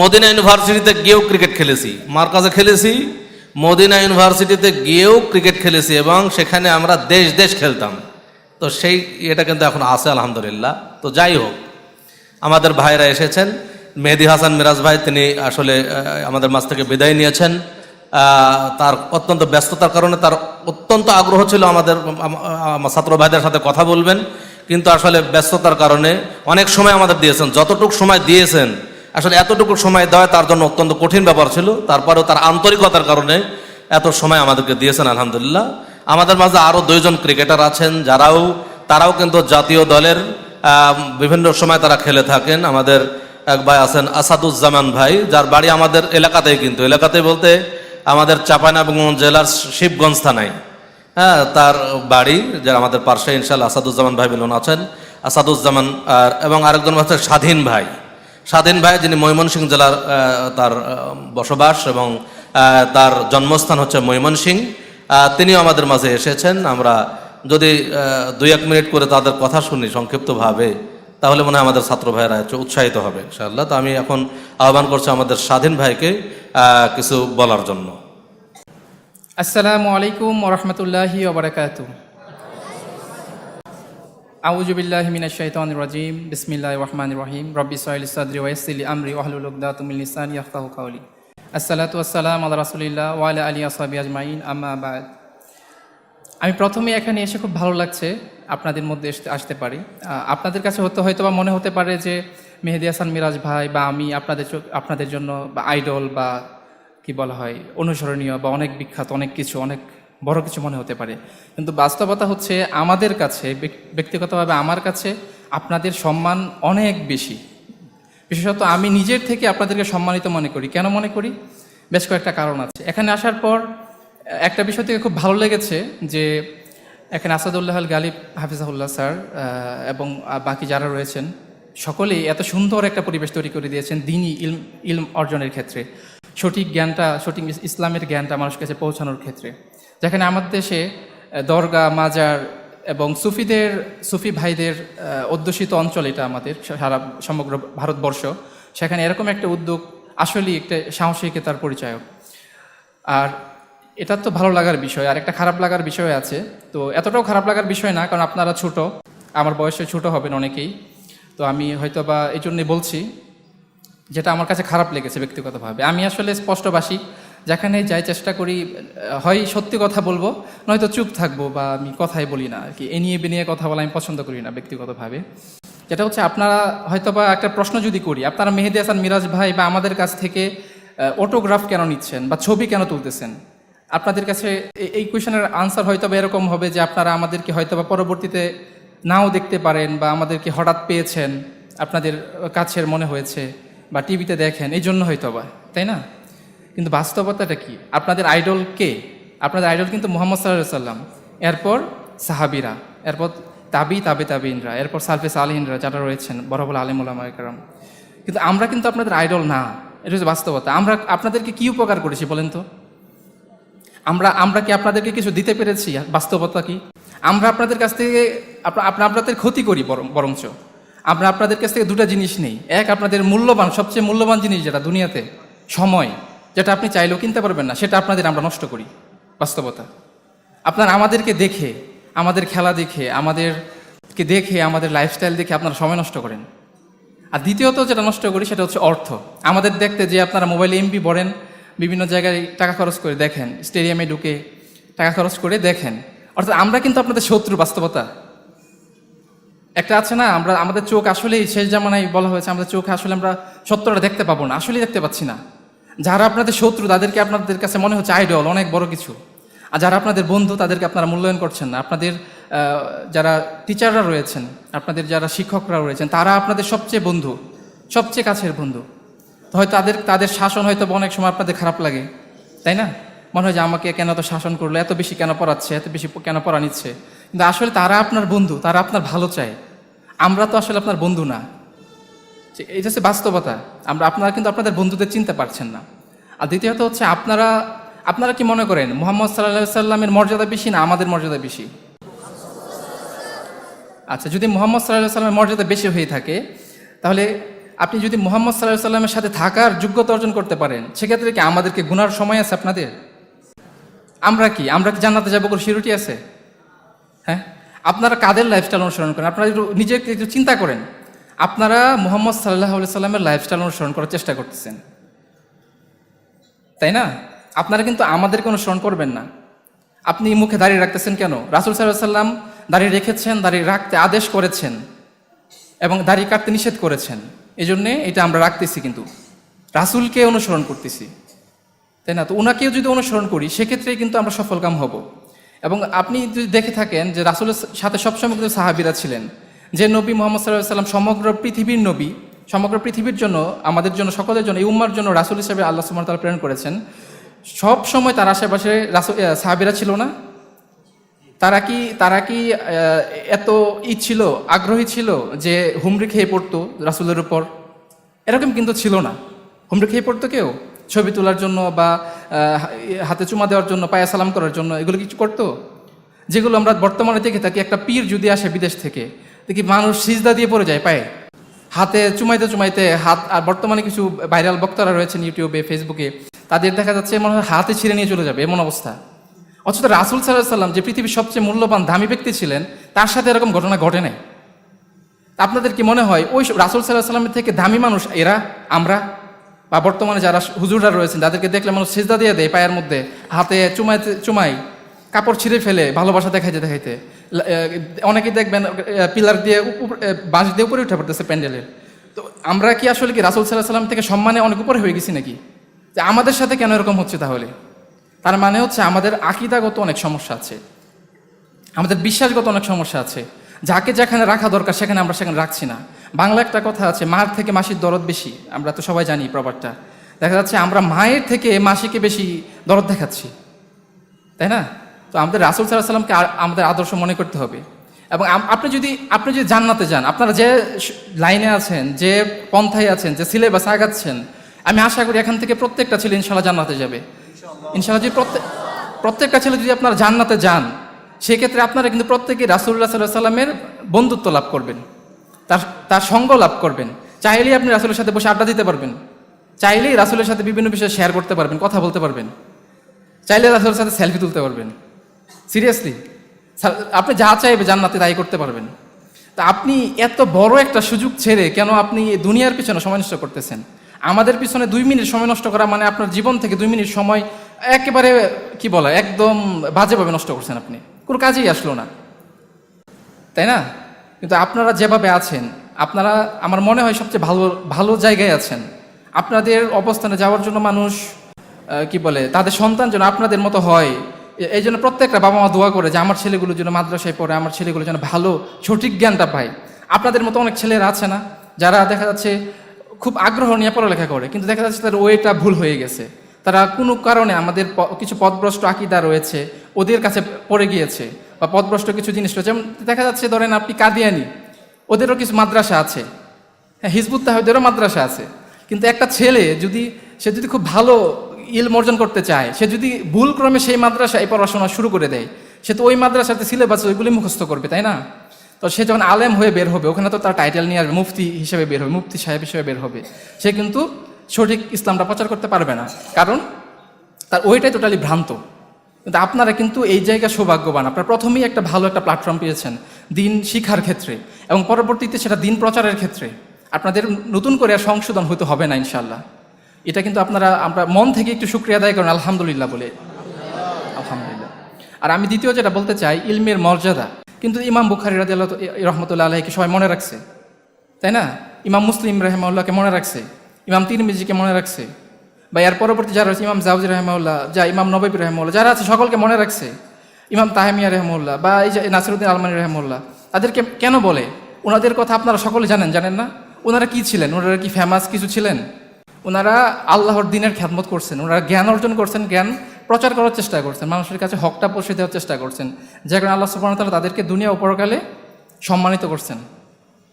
মদিনা ইউনিভার্সিটিতে গিয়েও ক্রিকেট খেলেছি, মার্কাজে খেলেছি, মদিনা ইউনিভার্সিটিতে গিয়েও ক্রিকেট খেলেছি এবং সেখানে আমরা দেশ দেশ খেলতাম। তো সেই এটা কিন্তু এখন আছে আলহামদুলিল্লাহ। তো যাই হোক, আমাদের ভাইরা এসেছেন। মেহেদী হাসান মিরাজ ভাই তিনি আসলে আমাদের মাঝ থেকে বিদায় নিয়েছেন। তার অত্যন্ত ব্যস্ততার কারণে তার অত্যন্ত আগ্রহ ছিল আমাদের ছাত্র ভাইদের সাথে কথা বলবেন, কিন্তু আসলে ব্যস্ততার কারণে অনেক সময় আমাদের দিয়েছেন। যতটুকু সময় দিয়েছেন আসলে এতটুকু সময় দেওয়া তার জন্য অত্যন্ত কঠিন ব্যাপার ছিল, তারপরেও তার আন্তরিকতার কারণে এত সময় আমাদেরকে দিয়েছেন আলহামদুলিল্লাহ। আমাদের মাঝে আরও 2 জন ক্রিকেটার আছেন তারাও কিন্তু জাতীয় দলের বিভিন্ন সময় তারা খেলে থাকেন। আমাদের এক ভাই আছেন আসাদুজ্জামান ভাই, যার বাড়ি আমাদের এলাকাতেই, কিন্তু এলাকাতেই বলতে আমাদের চাঁপাইনবাবগঞ্জ জেলার শিবগঞ্জ থানায়, হ্যাঁ, তার বাড়ি, যারা আমাদের পার্শ্বে ইনশাআল্লাহ আসাদুজ্জামান ভাই মিলন আছেন। আসাদুজ্জামান এবং আরেকজন হচ্ছে স্বাধীন ভাই যিনি ময়মনসিংহ জেলার তার বসবাস এবং তার জন্মস্থান হচ্ছে ময়মনসিংহ। তিনিও আমাদের মাঝে এসেছেন। আমরা যদি 2-1 মিনিট করে তাদের কথা শুনি সংক্ষিপ্তভাবে, তাহলে মনে হয় আমাদের ছাত্র ভাইয়েরা একটু উৎসাহিত হবে ইনশাআল্লাহ। তো আমি এখন আহ্বান করছি আমাদের স্বাধীন ভাইকে কিছু বলার জন্য। আসসালামু আলাইকুম ওয়া রাহমাতুল্লাহি ওয়া বারাকাতুহু। আউযু বিল্লাহি মিনাশ শাইতানির রাজিম। বিসমিল্লাহির রহমানির রহিম। রব্বি ইশরাহ লি সাদরি ওয়া ইয়াসসির লি আমরি ওয়াহলুল উকদাতাম মিন লিসানি ইয়াফকাহু কাওলি। আসসালাতু ওয়াসসালামু আলা রাসূলিল্লাহ ওয়া আলা আলিহি ওয়া সাহবিহি আজমাইন, আম্মা বাদ। আমি প্রথমে এখানে এসে খুব ভালো লাগছে আপনাদের মধ্যে আসতে পারি। আপনাদের কাছে হয়তো বা মনে হতে পারে যে মেহেদী হাসান মিরাজ ভাই বা আমি আপনাদের জন্য বা আইডল বা কি বলা হয় অনুসরণীয় বা অনেক বিখ্যাত, অনেক কিছু, অনেক বড় কিছু মনে হতে পারে। কিন্তু বাস্তবতা হচ্ছে আমাদের কাছে, ব্যক্তিগতভাবে আমার কাছে আপনাদের সম্মান অনেক বেশি। বিশেষত আমি নিজের থেকে আপনাদেরকে সম্মানিত মনে করি। কেন মনে করি? বেশ কয়েকটা কারণ আছে। এখানে আসার পর একটা বিষয় থেকে খুব ভালো লেগেছে যে এখানে আসাদুল্লাহ আল গালিব হাফিজাহুল্লাহ স্যার এবং বাকি যারা রয়েছেন সকলেই এত সুন্দর একটা পরিবেশ তৈরি করে দিয়েছেন দ্বীনি ইলম অর্জনের ক্ষেত্রে, সঠিক ইসলামের জ্ঞানটা মানুষের কাছে পৌঁছানোর ক্ষেত্রে। যেখানে আমাদের দেশে দরগা, মাজার এবং সুফি ভাইদের অধ্যুষিত অঞ্চল, এটা আমাদের সারা সমগ্র ভারতবর্ষ, সেখানে এরকম একটা উদ্যোগ আসলেই একটা সাহসিকতার পরিচয়ক। আর এটা তো ভালো লাগার বিষয়। আর একটা খারাপ লাগার বিষয় আছে। তো এতটাও খারাপ লাগার বিষয় না, কারণ আপনারা ছোট, আমার বয়সে ছোট হবেন অনেকেই। তো আমি হয়তো বা এই জন্যে বলছি যেটা আমার কাছে খারাপ লেগেছে ব্যক্তিগতভাবে। আমি আসলে স্পষ্টবাসী, যেখানে যাই চেষ্টা করি হয় সত্যি কথা বলবো, নয়তো চুপ থাকবো বা আমি কথাই বলি না আর কি। এ নিয়ে বেনিয়ে কথা বলা আমি পছন্দ করি না ব্যক্তিগতভাবে। যেটা হচ্ছে আপনারা হয়তো বা একটা প্রশ্ন যদি করি, আপনারা মেহেদী হাসান মিরাজ ভাই বা আমাদের কাছ থেকে অটোগ্রাফ কেন নিচ্ছেন বা ছবি কেন তুলতেছেন? আপনাদের কাছে এই কোয়েশনের আনসার হয়তো বা এরকম হবে যে আপনারা আমাদেরকে হয়তো বা পরবর্তীতে নাও দেখতে পারেন বা আমাদেরকে হঠাৎ পেয়েছেন, আপনাদের কাছের মনে হয়েছে বা টিভিতে দেখেন, এই জন্য হয়তো বা, তাই না? কিন্তু বাস্তবতাটা কি? আপনাদের আইডল কে? আপনাদের আইডল কিন্তু মুহাম্মদ সাল্লাল্লাহু আলাইহি ওয়াসাল্লাম, এরপর সাহাবীরা, এরপর তাবিইনরা, এরপর সালফে সালেহিনরা যারা রয়েছেন, বড় বড় আলেম ওলামা ইকরাম। কিন্তু আমরা কিন্তু আপনাদের আইডল না, এটা হচ্ছে বাস্তবতা। আমরা আপনাদেরকে কি উপকার করেছি বলেন তো? আমরা কি আপনাদেরকে কিছু দিতে পেরেছি? বাস্তবতা কি? আমরা আপনাদের কাছ থেকে আপনাদের ক্ষতি করি বরঞ্চ। আমরা আপনাদের কাছ থেকে 2টা জিনিস নেই। এক, আপনাদের মূল্যবান, সবচেয়ে মূল্যবান জিনিস যেটা দুনিয়াতে, সময়, যেটা আপনি চাইলেও কিনতে পারবেন না, সেটা আমরা নষ্ট করি। বাস্তবতা। আপনারা আমাদেরকে দেখে, আমাদের খেলা দেখে, আমাদের লাইফস্টাইল দেখে আপনারা সময় নষ্ট করেন। আর দ্বিতীয়ত যেটা নষ্ট করি সেটা হচ্ছে অর্থ। আমাদের দেখতে যে আপনারা মোবাইলে এমবি ভরেন, বিভিন্ন জায়গায় টাকা খরচ করে দেখেন, স্টেডিয়ামে ঢুকে টাকা খরচ করে দেখেন। অর্থাৎ আমরা কিন্তু আপনাদের শত্রু। বাস্তবতা একটা আছে না, আমাদের চোখ আসলেই শেষ জামানায় বলা হয়েছে আমাদের চোখে আসলে আমরা সত্যটা দেখতে পাবো না, আসলেই দেখতে পাচ্ছি না। যারা আপনাদের শত্রু তাদেরকে আপনাদের কাছে মনে হচ্ছে আইডল, অনেক বড় কিছু। আর যারা আপনাদের বন্ধু তাদেরকে আপনারা মূল্যায়ন করছেন না। আপনাদের যারা টিচাররা রয়েছেন, আপনাদের যারা শিক্ষকরা রয়েছেন, তারা আপনাদের সবচেয়ে বন্ধু, সবচেয়ে কাছের বন্ধু। তো হয়তো তাদের শাসন হয়তো অনেক সময় আপনাদের খারাপ লাগে, তাই না? মনে হয় যে আমাকে কেন তো শাসন করলো, এত বেশি কেন পড়াচ্ছে, এত বেশি কেন পড়া নিচ্ছে। কিন্তু আসলে তারা আপনার বন্ধু, তারা আপনার ভালো চায়। আমরা তো আসলে আপনার বন্ধু না। এটা হচ্ছে বাস্তবতা। আপনারা কিন্তু আপনাদের বন্ধুদের চিনতে পারছেন না। আর দ্বিতীয়ত হচ্ছে আপনারা কি মনে করেন মুহাম্মদ সাল্লাল্লাহু আলাইহি সাল্লামের মর্যাদা বেশি না আমাদের মর্যাদা বেশি? আচ্ছা, যদি মুহাম্মদ সাল্লাল্লাহু আলাইহি সাল্লামের মর্যাদা বেশি হয়ে থাকে, তাহলে আপনি যদি মুহাম্মদ সাল্লাল্লাহু আলাইহি সাল্লামের সাথে থাকার যোগ্যতা অর্জন করতে পারেন, সেক্ষেত্রে কি আমাদেরকে গুনার সময় আছে আপনাদের? আমরা কি জান্নাতে যাবো কোনো সিউরিটি আছে? হ্যাঁ, আপনারা কাদের লাইফস্টাইল অনুসরণ করেন? আপনারা একটু নিজেকে একটু চিন্তা করেন। আপনারা মুহাম্মদ সাল্লাল্লাহু আলাইহি সাল্লামের লাইফস্টাইল অনুসরণ করার চেষ্টা করতেছেন, তাই না? আপনারা কিন্তু আমাদেরকে অনুসরণ করবেন না। আপনি মুখে দাড়ি রাখতেছেন কেন? রাসূল সাল্লাল্লাহু আলাইহি সাল্লাম দাড়ি রেখেছেন, দাড়ি রাখতে আদেশ করেছেন এবং দাড়ি কাটতে নিষেধ করেছেন। এই জন্যে এটা আমরা রাখতেছি, কিন্তু রাসূলকে অনুসরণ করতেছি, তাই না? তো ওনাকেও যদি অনুসরণ করি সেক্ষেত্রেই কিন্তু আমরা সফলকাম হব। এবং আপনি যদি দেখে থাকেন যে রাসূলের সাথে সবসময় কিন্তু সাহাবীরা ছিলেন। যে নবী মুহাম্মদ সাল্লাল্লাহু আলাইহি সাল্লাম সমগ্র পৃথিবীর নবী, সমগ্র পৃথিবীর জন্য, আমাদের জন্য, সকলের জন্য, এই উম্মার জন্য রাসূল হিসেবে আল্লাহ সুবহানাহু ওয়া তাআলা প্রেরণ করেছেন। সব সময় তার আশেপাশে সাহাবীরা ছিল না? তারা কি এত ছিল, আগ্রহী ছিল যে হুমড়ি খেয়ে পড়তো রাসূলের উপর? এরকম কিন্তু ছিল না। হুমড়ি খেয়ে পড়তো কেউ ছবি তোলার জন্য বা হাতে চুমা দেওয়ার জন্য, পায়ে সালাম করার জন্য, এগুলো কিছু করতো? যেগুলো আমরা বর্তমানে দেখে থাকি, একটা পীর যদি আসে বিদেশ থেকে, দেখি মানুষ সিজদা দিয়ে পড়ে যায় পায়ে, হাতে চুমাইতে হাত। আর বর্তমানে কিছু ভাইরাল বক্তারা রয়েছেন ইউটিউবে, ফেসবুকে, তাদের দেখা যাচ্ছে মনে হয় হাতে ছিঁড়ে নিয়ে চলে যাবে, এমন অবস্থা। অথচ রাসূল সাল্লাল্লাহু আলাইহি সাল্লাম যে পৃথিবীর সবচেয়ে মূল্যবান দামি ব্যক্তি ছিলেন, তার সাথে এরকম ঘটনা ঘটে নাই। আপনাদের কি মনে হয় ওই রাসূল সাল্লাল্লাহু আলাইহি সাল্লামের থেকে দামি মানুষ এরা, আমরা, বা বর্তমানে যারা হুজুররা রয়েছেন তাদেরকে দেখলে মানুষ সিজদা দিয়ে দেয় পায়ের মধ্যে, হাতে চুমাই, কাপড় ছিঁড়ে ফেলে ভালোবাসা দেখাইতে। অনেকেই দেখবেন পিলার দিয়ে বাঁশ দিয়ে উপরে উঠে পড়তেছে প্যান্ডেলের। তো আমরা কি আসলে কি রাসূল সাল্লাল্লাহু আলাইহি সাল্লাম থেকে সম্মানে অনেক উপরে হয়ে গেছি নাকি? যে আমাদের সাথে কেন এরকম হচ্ছে? তাহলে তার মানে হচ্ছে আমাদের আকীদাগত অনেক সমস্যা আছে, আমাদের বিশ্বাসগত অনেক সমস্যা আছে। যাকে যেখানে রাখা দরকার সেখানে আমরা সেখানে রাখছি না। বাংলা একটা কথা আছে, মার থেকে মাসির দরদ বেশি। আমরা তো সবাই জানি প্রবাদটা। দেখা যাচ্ছে আমরা মায়ের থেকে মাসিকে বেশি দরদ দেখাচ্ছি, তাই না? তো আমাদের রাসূল সাল্লাল্লাহু আলাইহি সাল্লামকে আমাদের আদর্শ মনে করতে হবে। এবং আপনি যদি জান্নাতে যান, আপনারা যে লাইনে আছেন, যে পন্থায় আছেন, যে সিলেবাস আগাচ্ছেন, আমি আশা করি এখান থেকে প্রত্যেকটা ছেলে ইনশাআল্লাহ জান্নাতে যাবে। ইনশাআল্লাহ যদি প্রত্যেকটা ছেলে যদি আপনারা জান্নাতে যান, সেক্ষেত্রে আপনারা কিন্তু প্রত্যেকেই রাসূলুল্লাহ সাল্লাল্লাহু আলাইহি সাল্লামের বন্ধুত্ব লাভ করবেন, তার সঙ্গ লাভ করবেন। চাইলেই আপনি রাসূলের সাথে বসে আড্ডা দিতে পারবেন, চাইলেই রাসূলের সাথে বিভিন্ন বিষয় শেয়ার করতে পারবেন, কথা বলতে পারবেন, চাইলে রাসূলের সাথে সেলফি তুলতে পারবেন। সিরিয়াসলি আপনি যা চাইবে জান্নাতে তাই করতে পারবেন। তা আপনি এত বড় একটা সুযোগ ছেড়ে কেন আপনি দুনিয়ার পিছনে সময় নষ্ট করতেছেন? আমাদের পিছনে 2 মিনিট সময় নষ্ট করা মানে আপনার জীবন থেকে 2 মিনিট সময় একেবারে কি বলা, একদম বাজেভাবে নষ্ট করছেন। আপনি কোনো কাজেই আসলো না, তাই না? কিন্তু আপনারা যেভাবে আছেন, আপনারা আমার মনে হয় সবচেয়ে ভালো জায়গায় আছেন। আপনাদের অবস্থানে যাওয়ার জন্য মানুষ কি বলে, তাদের সন্তান যেন আপনাদের মতো হয়, এই জন্য প্রত্যেকটা বাবা মা দোয়া করে যে আমার ছেলেগুলো যেন মাদ্রাসায় পড়ে, আমার ছেলেগুলো যেন ভালো সঠিক জ্ঞানটা পায়। আপনাদের মতো অনেক ছেলেরা আছে না, যারা দেখা যাচ্ছে খুব আগ্রহ নিয়ে পড়ালেখা করে, কিন্তু দেখা যাচ্ছে তার ওয়েটা ভুল হয়ে গেছে। তারা কোনো কারণে আমাদের কিছু পথভ্রষ্ট আকীদা রয়েছে, ওদের কাছে পড়ে গিয়েছে, বা পথভ্রষ্ট কিছু জিনিস রয়েছে। যেমন দেখা যাচ্ছে ধরেন আপনি কাদিয়ানি, ওদেরও কিছু মাদ্রাসা আছে, হ্যাঁ, হিজবুত তাওহীদেরও মাদ্রাসা আছে। কিন্তু একটা ছেলে সে যদি খুব ভালো ইলম অর্জন করতে চায়, সে যদি ভুলক্রমে সেই মাদ্রাসায় পড়াশোনা শুরু করে দেয়, সে তো ওই মাদ্রাসাতে সিলেবাস ওইগুলি মুখস্থ করবে, তাই না? তো সে যখন আলেম হয়ে বের হবে, ওখানে তো তার টাইটেল নিয়ে আসবে, মুফতি হিসেবে বের হবে, মুফতি সাহেব হিসেবে বের হবে, সে কিন্তু সঠিক ইসলামটা প্রচার করতে পারবে না, কারণ তার ওইটাই টোটালি ভ্রান্ত। কিন্তু আপনারা কিন্তু এই জায়গায় সৌভাগ্যবান, আপনারা প্রথমেই একটা ভালো একটা প্ল্যাটফর্ম পেয়েছেন দিন শিক্ষার ক্ষেত্রে, এবং পরবর্তীতে সেটা দিন প্রচারের ক্ষেত্রে আপনাদের নতুন করে আর সংশোধন হতে হবে না ইনশাআল্লাহ। এটা কিন্তু আমরা মন থেকে একটু শুকরিয়া আদায় করেন আলহামদুলিল্লাহ বলে, আলহামদুলিল্লাহ। আর আমি দ্বিতীয় যেটা বলতে চাই, ইলমের মর্যাদা কিন্তু ইমাম বুখারী রাদিয়াল্লাহু রাহমাতুল্লাহ আলাইহিকে সবাই মনে রাখছে, তাই না? ইমাম মুসলিম রাহিমাহুল্লাহকে মনে রাখছে, ইমাম তিরমিজিকে মনে রাখছে, বা এর পরবর্তী যারা রয়েছে ইমাম জাওজি রাহিমাহুল্লাহ, ইমাম নববী রাহিমাহুল্লাহ, যারা আছে সকলকে মনে রাখছে, ইমাম তাহেমিয়া রাহিমাহুল্লাহ বা এই যে নাসিরউদ্দিন আলমানি রাহিমাহুল্লাহ, তাদেরকে কেন বলে? ওনাদের কথা আপনারা সকলে জানেন না? ওনারা কি ছিলেন? ওনারা কি ফেমাস কিছু ছিলেন? ওনারা আল্লাহর দিনের খ্যাদমত করছেন, ওনারা জ্ঞান অর্জন করছেন, জ্ঞান প্রচার করার চেষ্টা করছেন, মানুষের কাছে হকটা পৌঁছে দেওয়ার চেষ্টা করছেন, যে কারণে আল্লাহ সুবহানাহু ওয়া তাআলা তাদেরকে দুনিয়া ও পরকালে সম্মানিত করছেন,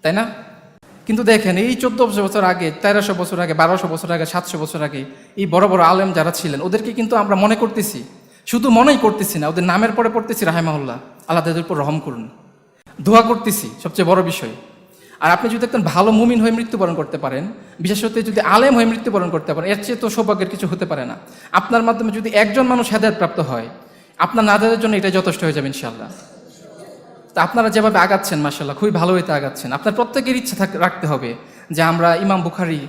তাই না? কিন্তু দেখেন এই 1400 বছর আগে, 1300 বছর আগে, 1200 বছর আগে, 700 বছর আগে এই বড় বড় আলেম যারা ছিলেন, ওদেরকে কিন্তু আমরা মনে করতেছি, শুধু মনেই করতেছি না, ওদের নামের পরে পড়তেছি রাহিমাহুল্লাহ, আল্লাহ তাদের উপর রহম করুন, দোয়া করতেছি, সবচেয়ে বড় বিষয়। আর আপনি যদি একজন ভালো মুমিন হয়ে মৃত্যুবরণ করতে পারেন, বিশেষত যদি আলেম হয়ে মৃত্যুবরণ করতে পারেন, এর চেয়ে তো সৌভাগ্যের কিছু হতে পারে না। আপনার মাধ্যমে যদি একজন মানুষ হেদায়েত প্রাপ্ত হয়, আপনার নাজাতের জন্য এটাই যথেষ্ট হয়ে যাবে ইনশাআল্লাহ। তা আপনারা যেভাবে আগাচ্ছেন মাশাআল্লাহ খুবই ভালো হইতে আগাচ্ছেন। আপনার প্রত্যেকের ইচ্ছা রাখতে হবে যে আমরা ইমাম বুখারী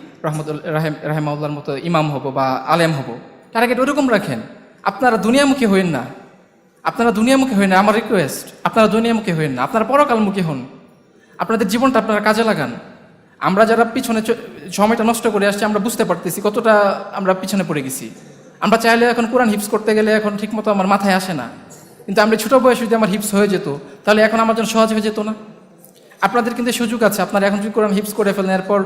রাহিমাহুল্লাহর মতো ইমাম হব বা আলেম হব। টার্গেট ওরকম রাখেন। আপনারা দুনিয়ামুখী হইন না, আমার রিকোয়েস্ট, আপনারা দুনিয়ামুখী হইন না, আপনারা পরকালমুখী হন। আপনাদের জীবনটা আপনারা কাজে লাগান। আমরা যারা পিছনে সময়টা নষ্ট করে আসছি আমরা বুঝতে পারতেছি কতটা আমরা পিছনে পড়ে গেছি। আমরা চাইলে এখন কোরআন হিফজ করতে গেলে এখন ঠিকমতো আমার মাথায় আসে না, কিন্তু আমরা ছোটো বয়সে যদি আমার হিফজ হয়ে যেত তাহলে এখন আমার জন্য সহজ হয়ে যেত না। আপনাদের কিন্তু সুযোগ আছে, আপনারা এখন যদি কোরআন হিফজ করে ফেলেন, এরপর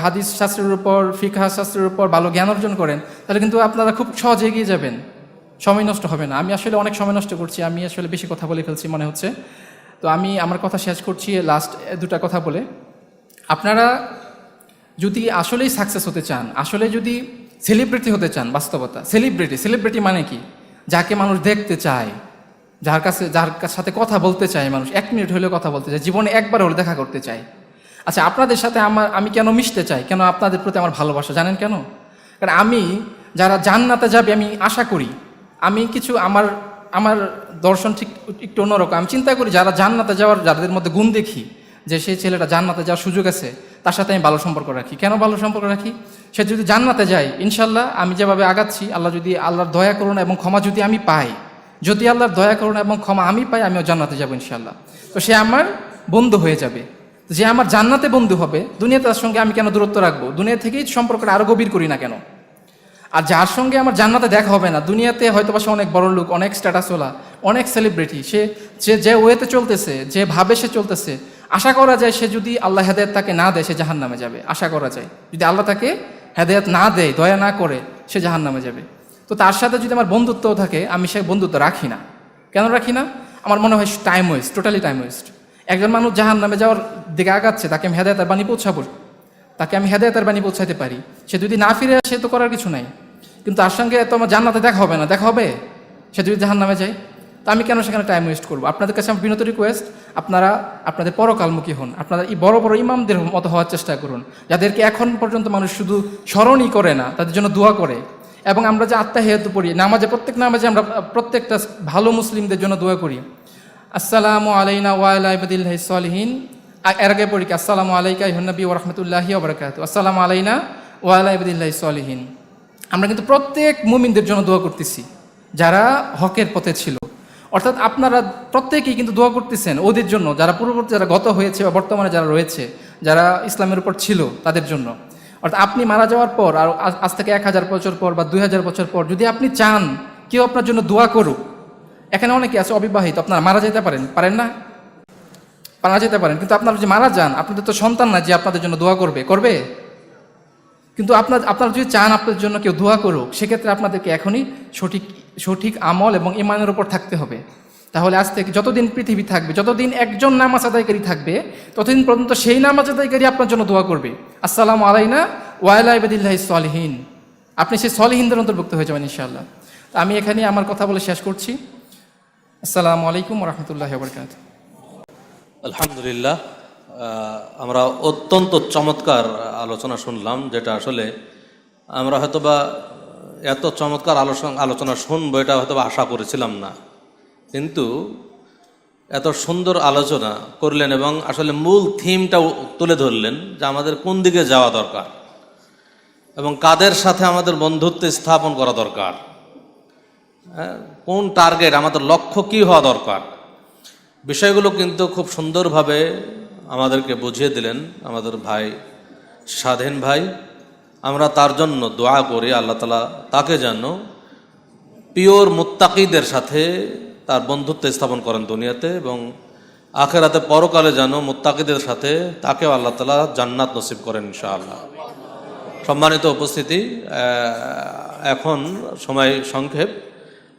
হাদিস শাস্ত্রের উপর, ফিকহ শাস্ত্রের উপর ভালো জ্ঞান অর্জন করেন, তাহলে কিন্তু আপনারা খুব সহজে এগিয়ে যাবেন, সময় নষ্ট হবে না। আমি আসলে অনেক সময় নষ্ট করছি, আমি আসলে বেশি কথা বলে ফেলছি মনে হচ্ছে। তো আমি আমার কথা শেষ করছি লাস্ট দুটা কথা বলে। আপনারা যদি আসলেই সাকসেস হতে চান, আসলে যদি সেলিব্রিটি হতে চান, বাস্তবতা সেলিব্রিটি মানে কি? যাকে মানুষ দেখতে চায়, যার সাথে কথা বলতে চায় মানুষ, 1 মিনিট হলেও কথা বলতে চায়, জীবনে একবার হলে দেখা করতে চায়। আচ্ছা, আপনাদের সাথে আমি কেন মিশতে চাই, কেন আপনাদের প্রতি আমার ভালোবাসা জানেন কেন? কারণ আমি যারা জান্নাতে যাবে আমি আশা করি, আমি কিছু আমার দর্শন ঠিক একটু অন্যরকম। আমি চিন্তা করি যারা জান্নাতে যাওয়ার, যাদের মধ্যে গুণ দেখি যে সেই ছেলেটা জান্নাতে যাওয়ার সুযোগ আছে, তার সাথে আমি ভালো সম্পর্ক রাখি। কেন ভালো সম্পর্ক রাখি? সে যদি জান্নাতে যায়, ইনশাল্লাহ আমি যেভাবে আগাচ্ছি, আল্লাহর দয়া করুন এবং ক্ষমা যদি আমি পাই, যদি আল্লাহর দয়া করুন এবং ক্ষমা আমি পাই, আমিও জান্নাতে যাবো ইনশাল্লাহ। তো সে আমার বন্ধু হয়ে যাবে। যে আমার জান্নাতে বন্ধু হবে, দুনিয়াতে তার সঙ্গে আমি কেন দূরত্ব রাখবো? দুনিয়া থেকেই সম্পর্কটা আরও গভীর করি না কেন? আর যার সঙ্গে আমার জান্নাতে দেখা হবে না, দুনিয়াতে হয়তো বা সে অনেক বড় লোক, অনেক স্ট্যাটাসওয়ালা, অনেক সেলিব্রিটি, সে যে ওয়েতে চলতেছে, যে ভাবে সে চলতেছে, আশা করা যায় সে যদি আল্লাহ হেদায়েত তাকে না দেয় সে জাহান্নামে যাবে। আশা করা যায় যদি আল্লাহ তাকে হেদায়েত না দেয়, দয়া না করে, সে জাহান্নামে যাবে। তো তার সাথে যদি আমার বন্ধুত্বও থাকে, আমি সে বন্ধুত্ব রাখি না। কেন রাখি না? আমার মনে হয় time waste, totally time waste. একজন মানুষ জাহান্নামে যাওয়ার দিকে আগাচ্ছে, তাকে আমি হেদায়েতের বাণী পৌঁছাবো, তাকে আমি হেদায়েতের বাণী পৌঁছাতে পারি। সে যদি না ফিরে আসে তো করার কিছু নাই, কিন্তু তার সঙ্গে তো আমার জান্নাতে দেখা হবে না, দেখা হবে সে যদি জাহান্নামে যায়। তো আমি কেন সেখানে টাইম ওয়েস্ট করবো? আপনাদের কাছে আমার বিনত রিকোয়েস্ট, আপনারা আপনাদের পরকালমুখী হন, আপনারা এই বড় বড় ইমামদের মতো হওয়ার চেষ্টা করুন, যাদেরকে এখন পর্যন্ত মানুষ শুধু স্মরণই করে না, তাদের জন্য দোয়া করে। এবং আমরা যে আত্মাহিয়াত পড়ি নামাজে, প্রত্যেক নামাজে আমরা প্রত্যেকটা ভালো মুসলিমদের জন্য দোয়া করি, আসসালামু আলাইনা ওয়া আলা ইবাদিল্লাহিস সালিহিন। এর আগে পড়ি কি আসসালামু আলাইকা আইয়ুহান নবী ওয়া রাহমাতুল্লাহি ওয়া বারাকাতুহু, আসসালামু আলাইনা ওয়া আলা ইবাদিল্লাহিস সালিহিন। আমরা কিন্তু প্রত্যেক মুমিনদের জন্য দোয়া করতেছি যারা হকের পথে ছিল। অর্থাৎ আপনারা প্রত্যেকেই কিন্তু দোয়া করতেছেন ওদের জন্য, যারা পূর্ববর্তী, যারা গত হয়েছে বা বর্তমানে যারা রয়েছে, যারা ইসলামের উপর ছিল তাদের জন্য। অর্থাৎ আপনি মারা যাওয়ার পর আর আজ থেকে 1000 বছর পর বা 2000 বছর পর যদি আপনি চান কেউ আপনার জন্য দোয়া করুক, এখানে অনেকে আছে অবিবাহিত, আপনারা মারা যেতে পারেন না? মারা যেতে পারেন, কিন্তু আপনারা যদি মারা যান, আপনাদের তো সন্তান না যে আপনাদের জন্য দোয়া করবে? কিন্তু আপনারা যদি চান আপনার জন্য কেউ দোয়া করুক, সেক্ষেত্রে আপনাদেরকে এখনই সঠিক আমল এবং ঈমানের উপর থাকতে হবে। তাহলে আজ থেকে যতদিন পৃথিবী থাকবে, যতদিন একজন নামাজ আদায়কারী থাকবে, ততদিন পর্যন্ত সেই নামাজ আদায়কারী আপনার জন্য দোয়া করবে, আসসালামু আলাইনা ওয়া আলা ইবাদিল্লাহিস সালিহিন। আপনি সেই সলিহিনদের অন্তর্ভুক্ত হয়ে যাবেন ইনশাআল্লাহ। আমি এখানে আমার কথা বলে শেষ করছি। আসসালামু আলাইকুম ওয়া রাহমাতুল্লাহি ওয়া বারাকাতুহু। আলহামদুলিল্লাহ, আমরা অত্যন্ত চমৎকার আলোচনা শুনলাম, যেটা আসলে আমরা হয়তোবা এত চমৎকার আলোচনা শুনবো এটা হয়তোবা আশা করেছিলাম না, কিন্তু এত সুন্দর আলোচনা করলেন এবং আসলে মূল থিমটাও তুলে ধরলেন যে আমাদের কোন দিকে যাওয়া দরকার এবং কাদের সাথে আমাদের বন্ধুত্ব স্থাপন করা দরকার, কোন টার্গেট, আমাদের লক্ষ্য কী হওয়া দরকার, বিষয়গুলো কিন্তু খুব সুন্দরভাবে আমাদেরকে বুঝিয়ে দিলেন আমাদের ভাই স্বাধীন ভাই। আমরা তার জন্য দোয়া করি আল্লাহ তাআলা তাকে যেন পিওর মুত্তাকিদের সাথে তার বন্ধুত্ব স্থাপন করেন দুনিয়াতে, এবং আখিরাতে পরকালে যেন মুত্তাকিদের সাথে তাকেও আল্লাহ তাআলা জান্নাত নসিব করেন ইনশাআল্লাহ। সম্মানিত উপস্থিতি, এখন সময় সংক্ষেপ,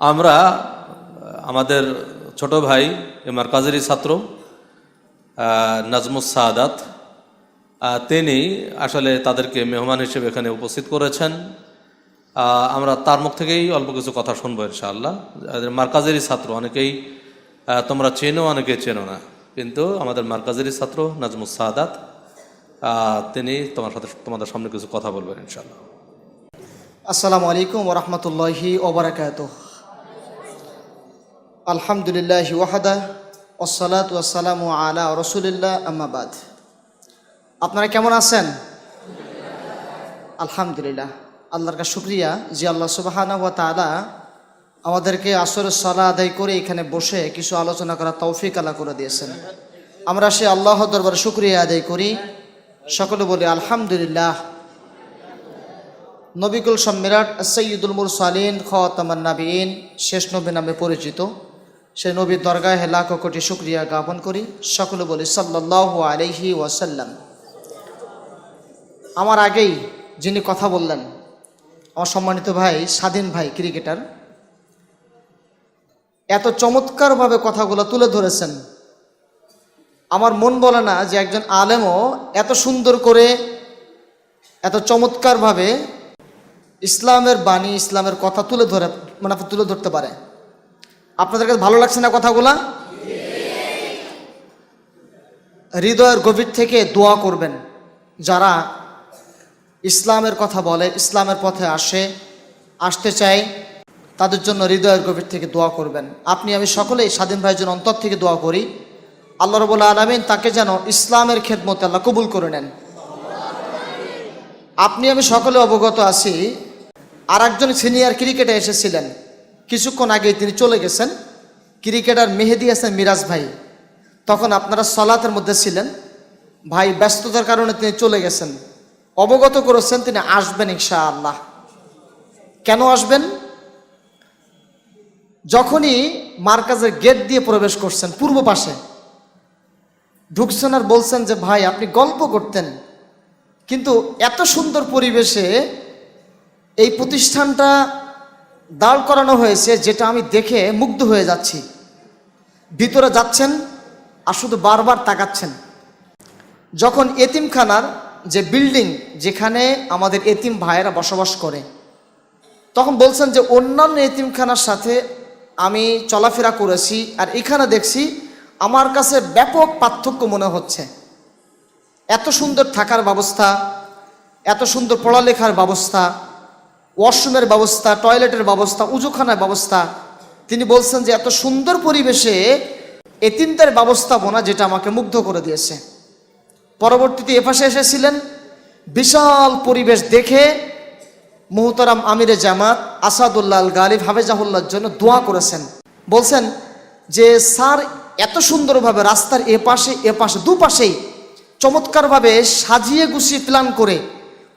আমরা আমাদের ছোট ভাই মারকাজেরই ছাত্র নাজমুস সাদাত, তিনি আসলে তাদেরকে মেহমান হিসেবে এখানে উপস্থিত করেছেন। আমরা তার মুখ থেকেই অল্প কিছু কথা শুনবো ইনশাআল্লাহ। মারকাজেরই ছাত্র, অনেকেই তোমরা চেনো, অনেকেই চেনো না, কিন্তু আমাদের মারকাজেরই ছাত্র নাজমুস সাদাত, তিনি তোমাদের সামনে কিছু কথা বলবেন ইনশাআল্লাহ। আসসালামু আলাইকুম ওয়া রাহমাতুল্লাহি ওয়া বারাকাতুহু। আলহামদুলিল্লাহ ওয়াহদা ওয়াসসালাতু ওয়াসসালামু আলা রাসূলিল্লাহ আম্মা বাদ। আপনারা কেমন আছেন? আলহামদুলিল্লাহ, আল্লাহর কাছে শুকরিয়া যে আল্লাহ সুবহানাহু ওয়া তাআলা আমাদেরকে আসরের সালাত আদায় করে এখানে বসে কিছু আলোচনা করার তৌফিক আল্লাহ করে দিয়েছেন। আমরা সে আল্লাহর দরবারে শুকরিয়া আদায় করি, সকলে বলি আলহামদুলিল্লাহ। নবিকুল সম্মিরাট সৈয়দুল মুরসালিন খাতামান নাবিয়িন, শেষ নবী নামে পরিচিত সেই নবীর দরগাহে লাখো কোটি শুকরিয়া জ্ঞাপন করি, সকলে বলি সাল্লাল্লাহু আলাইহি ওয়াসাল্লাম। আমার আগেই যিনি কথা বললেন আমার সম্মানিত ভাই স্বাধীন ভাই ক্রিকেটার, এত চমৎকারভাবে কথাগুলো তুলে ধরেছেন, আমার মন বলে না যে একজন আলেমও এত সুন্দর করে এত চমৎকারভাবে ইসলামের বাণী ইসলামের কথা তুলে ধরতে পারে। আপনাদের কাছে ভালো লাগছে না কথাগুলা? হৃদয়ের গভীর থেকে দোয়া করবেন যারা ইসলামের কথা বলে, ইসলামের পথে আসতে চায়, তাদের জন্য হৃদয়ের গভীর থেকে দোয়া করবেন। আপনি আমি সকলেই স্বাধীন ভাইয়ের জন্য অন্তর থেকে দোয়া করি, আল্লাহ রাব্বুল আলামিন তাকে যেন ইসলামের খেদমতে আল্লাহ কবুল করে নেন। আপনি আমি সকলে অবগত আছি, আর একজন সিনিয়র ক্রিকেটার এসেছিলেন কিছুক্ষণ আগে, তিনি চলে গেছেন, ক্রিকেটার মেহেদী হাসান মিরাজ ভাই। তখন আপনারা সালাতের মধ্যে ছিলেন, ভাই ব্যস্ততার কারণে তিনি চলে গেছেন, অবগত করেছেন তিনি আসবেন ইনশাআল্লাহ। কেন আসবেন? যখনই মার্কাজের গেট দিয়ে প্রবেশ করছেন পূর্ব পাশে ঢুকছেন আর বলছেন যে ভাই আপনি গল্প করতেন, কিন্তু এত সুন্দর পরিবেশে এই প্রতিষ্ঠানটা দাঁড় করানো হয়েছে যেটা আমি দেখে মুগ্ধ হয়ে যাচ্ছি। ভিতরে যাচ্ছেন আর শুধু বারবার তাকাচ্ছেন। যখন এতিমখানার যে বিল্ডিং যেখানে আমাদের এতিম ভাইয়েরা বসবাস করে, তখন বলছেন যে অন্যান্য এতিমখানার সাথে আমি চলাফেরা করেছি আর এখানে দেখছি আমার কাছে ব্যাপক পার্থক্য মনে হচ্ছে। এত সুন্দর থাকার ব্যবস্থা, এত সুন্দর পড়ালেখার ব্যবস্থা, ওয়াশরুমের ব্যবস্থা, টয়লেটের ব্যবস্থা, উজুখানার ব্যবস্থা, তিনি বলছেন যে এত সুন্দর পরিবেশে এতিমদের ব্যবস্থাপনা যেটা আমাকে মুগ্ধ করে দিয়েছে। পরবর্তীতে এপাশে এসেছিলেন, বিশাল পরিবেশ দেখে মুহতারাম আমিরে জামাত আসাদুল্লাহ আল গালিব হাফেজাহুল্লাহর জন্য দোয়া করেছেন। বলছেন যে স্যার এত সুন্দরভাবে রাস্তার এপাশে দুপাশেই চমৎকারভাবে সাজিয়ে গুছিয়ে প্ল্যান করে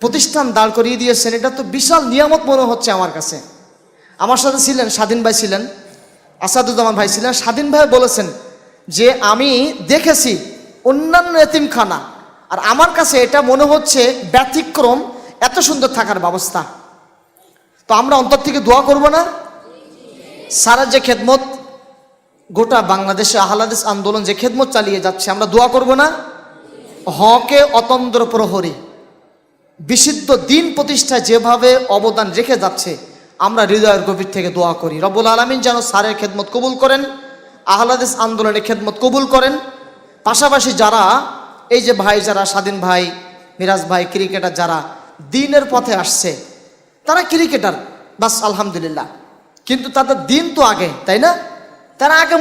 প্রতিষ্ঠান দাঁড় করিয়ে দিয়েছেন, এটা তো বিশাল নিয়ামত মনে হচ্ছে আমার কাছে। আমার সাথে ছিলেন স্বাধীন ভাই ছিলেন, আসাদুজ্জামান ভাই ছিলেন। স্বাধীন ভাই বলেছেন যে আমি দেখেছি অন্যান্য এতিমখানা, আর আমার কাছে এটা মনে হচ্ছে ব্যতিক্রম, এত সুন্দর থাকার ব্যবস্থা। তো আমরা অন্তর থেকে দোয়া করব না? সারা যে খেদমত গোটা বাংলাদেশে আহলে হাদিস আন্দোলন যে খেদমত চালিয়ে যাচ্ছে, আমরা দোয়া করব না? হকে অতন্দ্র প্রহরী বিশুদ্ধ দিন প্রতিষ্ঠায় যেভাবে অবদান রেখে যাচ্ছে, আমরা হৃদয়ের গভীর থেকে দোয়া করি রব্বুল আলামিন যেন স্যারের খেদমত কবুল করেন, আহলে হাদিস আন্দোলনের খেদমত কবুল করেন। পাশাপাশি যারা এই যে ভাই, যারা স্বাধীন ভাই, মিরাজ ভাই, ক্রিকেটার যারা দিনের পথে আসছে, তারা ক্রিকেটার বাস আলহামদুলিল্লাহ, কিন্তু তাদের দিন তো আগে, তাই না? তারা আগে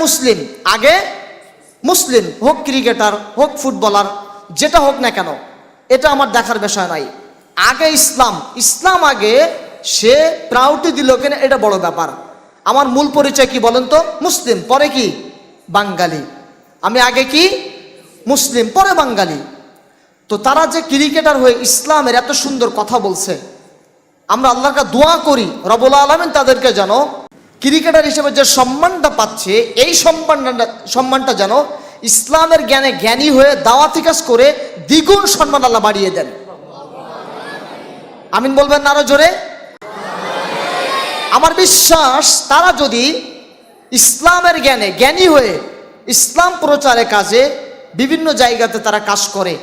মুসলিম, হোক ক্রিকেটার হোক ফুটবলার, যেটা হোক না কেন, এটা আমার দেখার বিষয় নাই। আগে ইসলাম আগে, সে প্রাউটি দিল কেন এটা বড় ব্যাপার। আমার মূল পরিচয় কি বলেন তো? মুসলিম, পরে কি বাঙালি। আমি আগে কি মুসলিম, পরে বাঙালি। তো তারা যে ক্রিকেটার হয়ে ইসলামের এত সুন্দর কথা বলছে, আমরা আল্লাহর কাছে দোয়া করি রব্বুল আলামিন তাদেরকে যেন ক্রিকেটার হিসেবে যে সম্মানটা পাচ্ছে, এই সম্মানটা যেন ইসলামের জ্ঞানে জ্ঞানী হয়ে দাওয়াতি কাজ করে দ্বিগুণ সম্মান আল্লাহ বাড়িয়ে দেন। আমিন বলবেন না আরো জোরে? আমার বিশ্বাস তারা যদি ইসলামের জ্ঞানে জ্ঞানী হয়ে ইসলাম প্রচারের কাজে বিভিন্ন জায়গাতে তারা কাজ করে,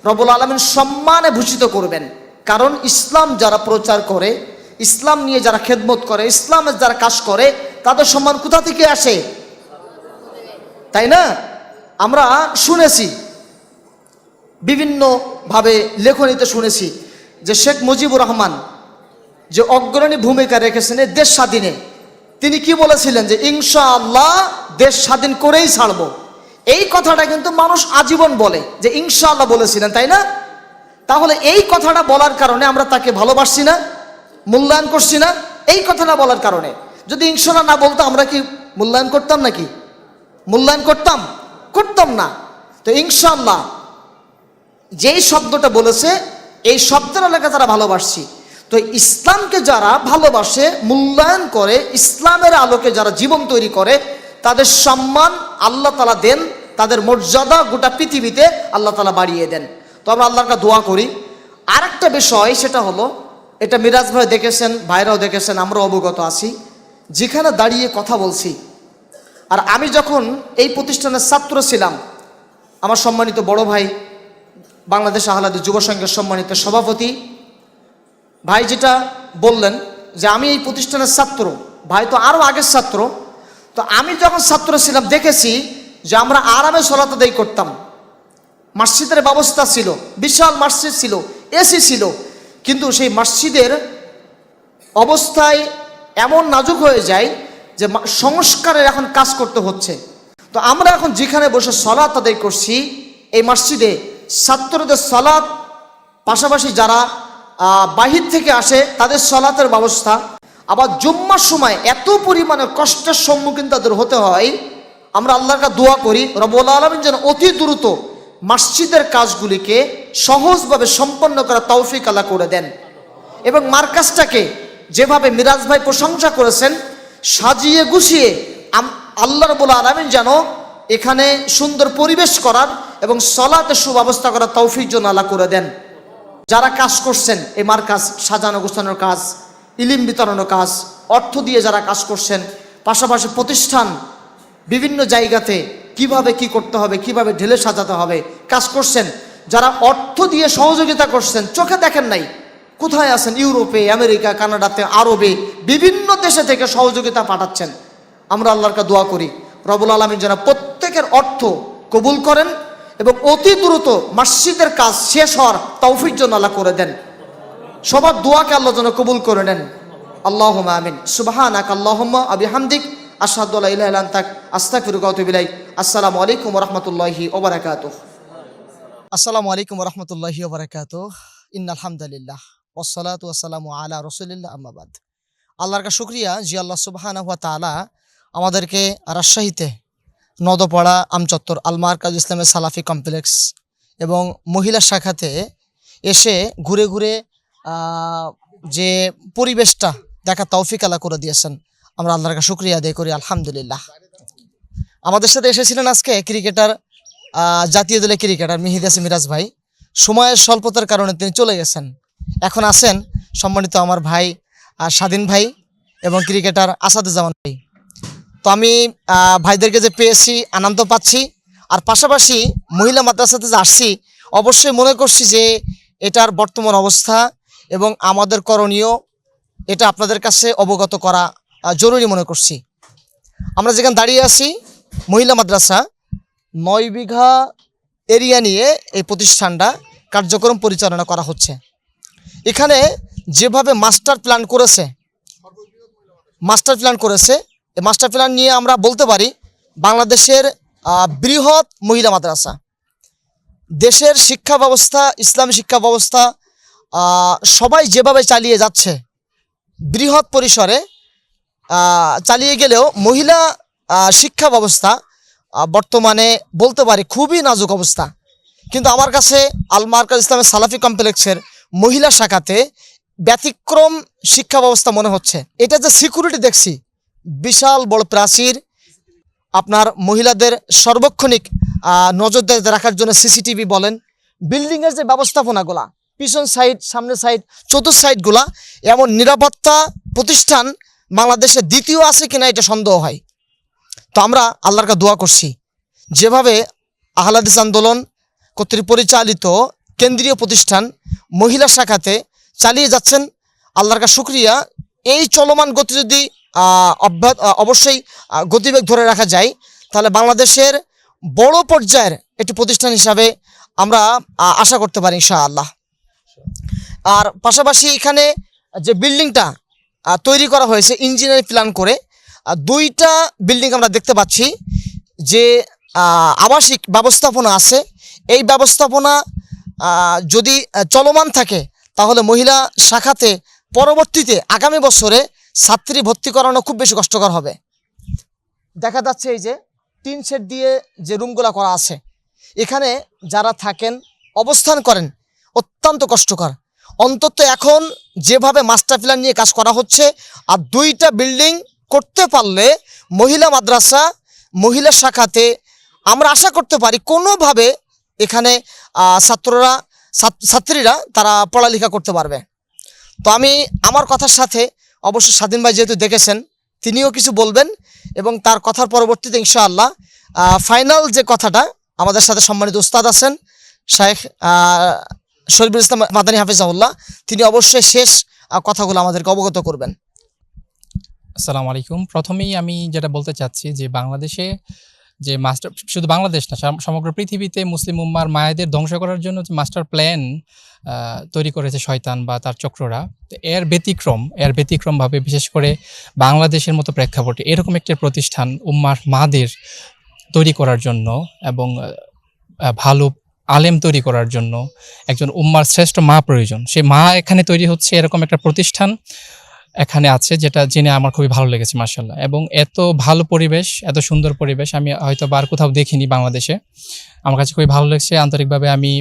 রব্বুল আলামিন সম্মানে ভূষিত করবেন। কারণ ইসলাম যারা প্রচার করে, ইসলাম নিয়ে যারা খেদমত করে, ইসলামের যারা কাজ করে, তাদের সম্মান কোথা থেকে আসে? তাই না? আমরা শুনেছি, বিভিন্নভাবে লেখনীতে শুনেছি যে শেখ মুজিবুর রহমান যে অগ্রণী ভূমিকা রেখেছেন দেশ স্বাধীনে, তিনি কি বলেছিলেন যে ইনশাআল্লাহ দেশ স্বাধীন করেই ছাড়বো। এই কথাটা কিন্তু মানুষ আজীবন বলে যে ইনশাআল্লাহ বলেছিলেন, তাই না? তাহলে এই কথাটা বলার কারণে আমরা তাকে ভালোবাসছি না, মূল্যায়ন করছি না? এই কথাটা বলার কারণে। যদি ইনশাআল্লাহ না বলতো আমরা কি মূল্যায়ন করতাম নাকি? মূল্যায়ন করতাম না। তো ইনশাআল্লাহ যেই শব্দটা বলেছে, এই শব্দের আলোকে তারা ভালোবাসছি। তো ইসলামকে যারা ভালোবাসে, মূল্যায়ন করে, ইসলামের আলোকে যারা জীবন তৈরি করে, তাদের সম্মান আল্লাহ তাআলা দেন, তাদের মর্যাদা গোটা পৃথিবীতে আল্লাহ তাআলা বাড়িয়ে দেন। তো আমরা আল্লাহর কাছে দোয়া করি। আরেকটা বিষয়, সেটা হলো, এটা মিরাজ ভাই দেখেছেন, ভাইরাও দেখেছেন, আমরা অবগত আছি, যেখানে দাঁড়িয়ে কথা বলছি। আর আমি যখন এই প্রতিষ্ঠানের ছাত্র ছিলাম, আমার সম্মানিত বড় ভাই, বাংলাদেশ আহলাদী যুব সংঘের সম্মানিত সভাপতি ভাই যেটা বললেন যে আমি এই প্রতিষ্ঠানের ছাত্র, ভাই তো আরও আগের ছাত্র। তো আমি যখন ছাত্র ছিলাম দেখেছি যে আমরা আরামে সালাত আদায় করতাম। মসজিদের ব্যবস্থা ছিল, বিশাল মসজিদ ছিল, এসি ছিল, কিন্তু সেই মসজিদের অবস্থায় এমন নাজুক হয়ে যায় যে সংস্কারের এখন কাজ করতে হচ্ছে। তো আমরা এখন যেখানে বসে সালাত আদায় করছি, এই মসজিদে ছাত্রদের সালাত, পাশাপাশি যারা বাহির থেকে আসে তাদের সালাতের ব্যবস্থা, আবার জুম্মার সময় এত পরিমাণে কষ্টের সম্মুখীন তাদের হতে হয়। আমরা আল্লাহর কাছে দোয়া করি রব্বুল আলামিন যেন অতি দ্রুত মসজিদের কাজগুলিকে সহজভাবে সম্পন্ন করা তৌফিক আল্লাহ করে দেন, এবং মার্কাজটাকে যেভাবে মিরাজ ভাই প্রশংসা করেছেন, সাজিয়ে গুছিয়ে আল্লাহ রাব্বুল আলামিন যেন এখানে সুন্দর পরিবেশ করার এবং সালাতের সুব্যবস্থা করার তৌফিক যেন আল্লাহ করে দেন। যারা কাজ করছেন, এই মার্কাজ সাজানো গোছানোর কাজ, ইলম বিতরণের কাজ, অর্থ দিয়ে যারা কাজ করছেন, পাশাপাশি প্রতিষ্ঠান বিভিন্ন জায়গাতে কিভাবে কি করতে হবে, কিভাবে ঢেলে সাজাতে হবে কাজ করছেন, যারা অর্থ দিয়ে সহযোগিতা করছেন, চোখে দেখেন নাই, কোথায় আছেন, ইউরোপে, আমেরিকা, কানাডাতে, আরবে, বিভিন্ন দেশে থেকে সহযোগিতা পাঠাচ্ছেন। আমরা আল্লাহর কাছে দোয়া করি রব্বুল আলামিন যেন প্রত্যেকের অর্থ কবুল করেন এবং অতি দ্রুত মসজিদের কাজ শেষ হওয়ার তৌফিক যেন আল্লাহ করে দেন। সবার দোয়াকে আল্লাহ যেন কবুল করে নেন। আল্লাহুম্মা আমিন। সুবহানাকা আল্লাহুম্মা ওয়া বিহামদিক, আশহাদু আল্লা ইলাহা ইল্লা আনতা, আস্তাগফিরুকা ওয়া আতুবু ইলাইক। আসসালামু আলাইকুম ওয়া রাহমাতুল্লাহি ওয়া বারাকাতুহু। আসসালামু আলাইকুম ওয়া রাহমাতুল্লাহি ওয়া বারাকাতুহু। ইন্নাল হামদুলিল্লাহ ওয়াসসালাতু ওয়াসসালামু আলা রাসূলিল্লাহ, আম্মা বাদ। আল্লাহর কাছে শুকরিয়া যে আল্লাহ সুবহানাহু ওয়া তাআলা আমাদেরকে রাজশাহীতে নদপাড়া আমচত্বর আল মারকাজ ইসলামের সালাফি কমপ্লেক্স এবং মহিলা শাখাতে এসে ঘুরে ঘুরে যে পরিবেশটা দেখা তৌফিক আল্লাহ করে দিয়েছেন। আমরা আল্লাহর কাছে শুকরিয়া আদায় করি, আলহামদুলিল্লাহ। আমাদের সাথে এসেছিলেন আজকে ক্রিকেটার, জাতীয় দলের ক্রিকেটার মেহেদী হাসান মিরাজ ভাই। সময়ের স্বল্পতার কারণে তিনি চলে গেছেন। এখন আছেন সম্মানিত আমার ভাই স্বাধীন ভাই এবং ক্রিকেটার আসাদুজ্জামান ভাই। তো আমি ভাইদেরকে যে পেয়েছি আনন্দ পাচ্ছি, আর পাশাপাশি মহিলা মাদ্রাসাতে যে আসছি, অবশ্যই মনে করছি যে এটার বর্তমান অবস্থা এবং আমাদের করণীয়, এটা আপনাদের কাছে অবগত করা জরুরি মনে করছি। আমরা যেখানে দাঁড়িয়ে আছি মহিলা মাদ্রাসা, 9 বিঘা এরিয়া নিয়ে এই প্রতিষ্ঠানটা কার্যক্রম পরিচালনা করা হচ্ছে। এখানে যেভাবে মাস্টার প্ল্যান করেছে, এই মাস্টার প্ল্যান নিয়ে আমরা বলতে পারি বাংলাদেশের বৃহৎ মহিলা মাদ্রাসা। দেশের শিক্ষা ব্যবস্থা, ইসলামী শিক্ষা ব্যবস্থা সবাই যেভাবে চালিয়ে যাচ্ছে, বৃহৎ পরিসরে চালিয়ে গেলেও মহিলা শিক্ষা ব্যবস্থা বর্তমানে বলতে পারি খুবই নাজুক অবস্থা। কিন্তু আমার কাছে আল মারকাজ ইসলামের সালাফি কমপ্লেক্সের মহিলা শাখাতে ব্যতিক্রম শিক্ষা ব্যবস্থা মনে হচ্ছে। এটা যে সিকিউরিটি দেখছি, বিশাল বড় প্রাচীর, আপনার মহিলাদের সর্বক্ষণিক নজরদারিতে রাখার জন্য সিসিটিভি বলেন, বিল্ডিংয়ের যে ব্যবস্থাপনাগুলা, পিছন সাইড, সামনের সাইড, চতুর্থ সাইডগুলা, এমন নিরাপত্তা প্রতিষ্ঠান বাংলাদেশে দ্বিতীয় আছে কিনা এটা সন্দেহ হয়। তো আমরা আল্লাহর কাছে দোয়া করছি, যেভাবে আহলে হাদিস আন্দোলন কর্তৃক পরিচালিত কেন্দ্রীয় প্রতিষ্ঠান মহিলা শাখাতে চালিয়ে যাচ্ছেন, আল্লাহর কাছে শুকরিয়া। এই চলমান গতি যদি অবশ্যই গতিবেগ ধরে রাখা যায়, তাহলে বাংলাদেশের বড় পর্যায়ের একটি প্রতিষ্ঠান হিসাবে আমরা আশা করতে পারি ইনশাআল্লাহ। আর পাশাপাশি এখানে যে বিল্ডিংটা তৈরি করা হয়েছে ইঞ্জিনিয়ারিং প্ল্যান করে, দুইটা বিল্ডিং আমরা দেখতে পাচ্ছি যে আবাসিক ব্যবস্থাপনা আছে। এই ব্যবস্থাপনা যদি চলমান থাকে তাহলে মহিলা শাখাতে পরবর্তীতে আগামী বছরে ছাত্রী ভর্তি করানো খুব বেশি কষ্টকর হবে। দেখা যাচ্ছে এই যে টিন শেড দিয়ে যে রুমগুলো করা আছে, এখানে যারা থাকেন অবস্থান করেন অত্যন্ত কষ্টকর। অন্তত এখন যেভাবে মাস্টার প্ল্যান নিয়ে কাজ করা হচ্ছে, আর দুইটা বিল্ডিং করতে পারলে মহিলা মাদ্রাসা, মহিলা শাখাতে আমরা আশা করতে পারি কোনোভাবে এখানে ছাত্রীরা তারা পড়ালেখা করতে পারবে। তো আমি আমার কথার সাথে অবশ্য স্বাধীন ভাই যেহেতু দেখেছেন, তিনিও কিছু বলবেন এবং তার কথার পরবর্তীতে ইনশাআল্লাহ ফাইনাল যে কথাটা আমাদের সাথে সম্মানিত উস্তাদ আছেন শাইখ শরীফুল ইসলাম মাদানী হাফিজাহুল্লাহ, তিনি অবশ্যই শেষ কথাগুলো আমাদেরকে অবগত করবেন। আসসালামু আলাইকুম। প্রথমেই আমি যেটা বলতে চাচ্ছি যে বাংলাদেশে যে মাস্টার, শুধু বাংলাদেশ না সমগ্র পৃথিবীতে মুসলিম উম্মার মায়েদের ধ্বংস করার জন্য যে মাস্টার প্ল্যান তৈরি করেছে শয়তান বা তার চক্ররা, এর ব্যতিক্রমভাবে বিশেষ করে বাংলাদেশের মতো প্রেক্ষাপটে এরকম একটা প্রতিষ্ঠান উম্মার মাদের তৈরি করার জন্য এবং ভালো আলেম তৈরি করার জন্য একজন উম্মার শ্রেষ্ঠ মা প্রয়োজন। সেই মা এখানে তৈরি হচ্ছে, এরকম একটা প্রতিষ্ঠান এখানে আছে, যেটা জেনে আমার খুবই ভালো লেগেছে মাশাআল্লাহ। এবং এত ভালো পরিবেশ, এত সুন্দর পরিবেশ আমি হয়তো আর কোথাও দেখিনি বাংলাদেশে। আমার কাছে খুবই ভালো লাগছে। আন্তরিকভাবে আমি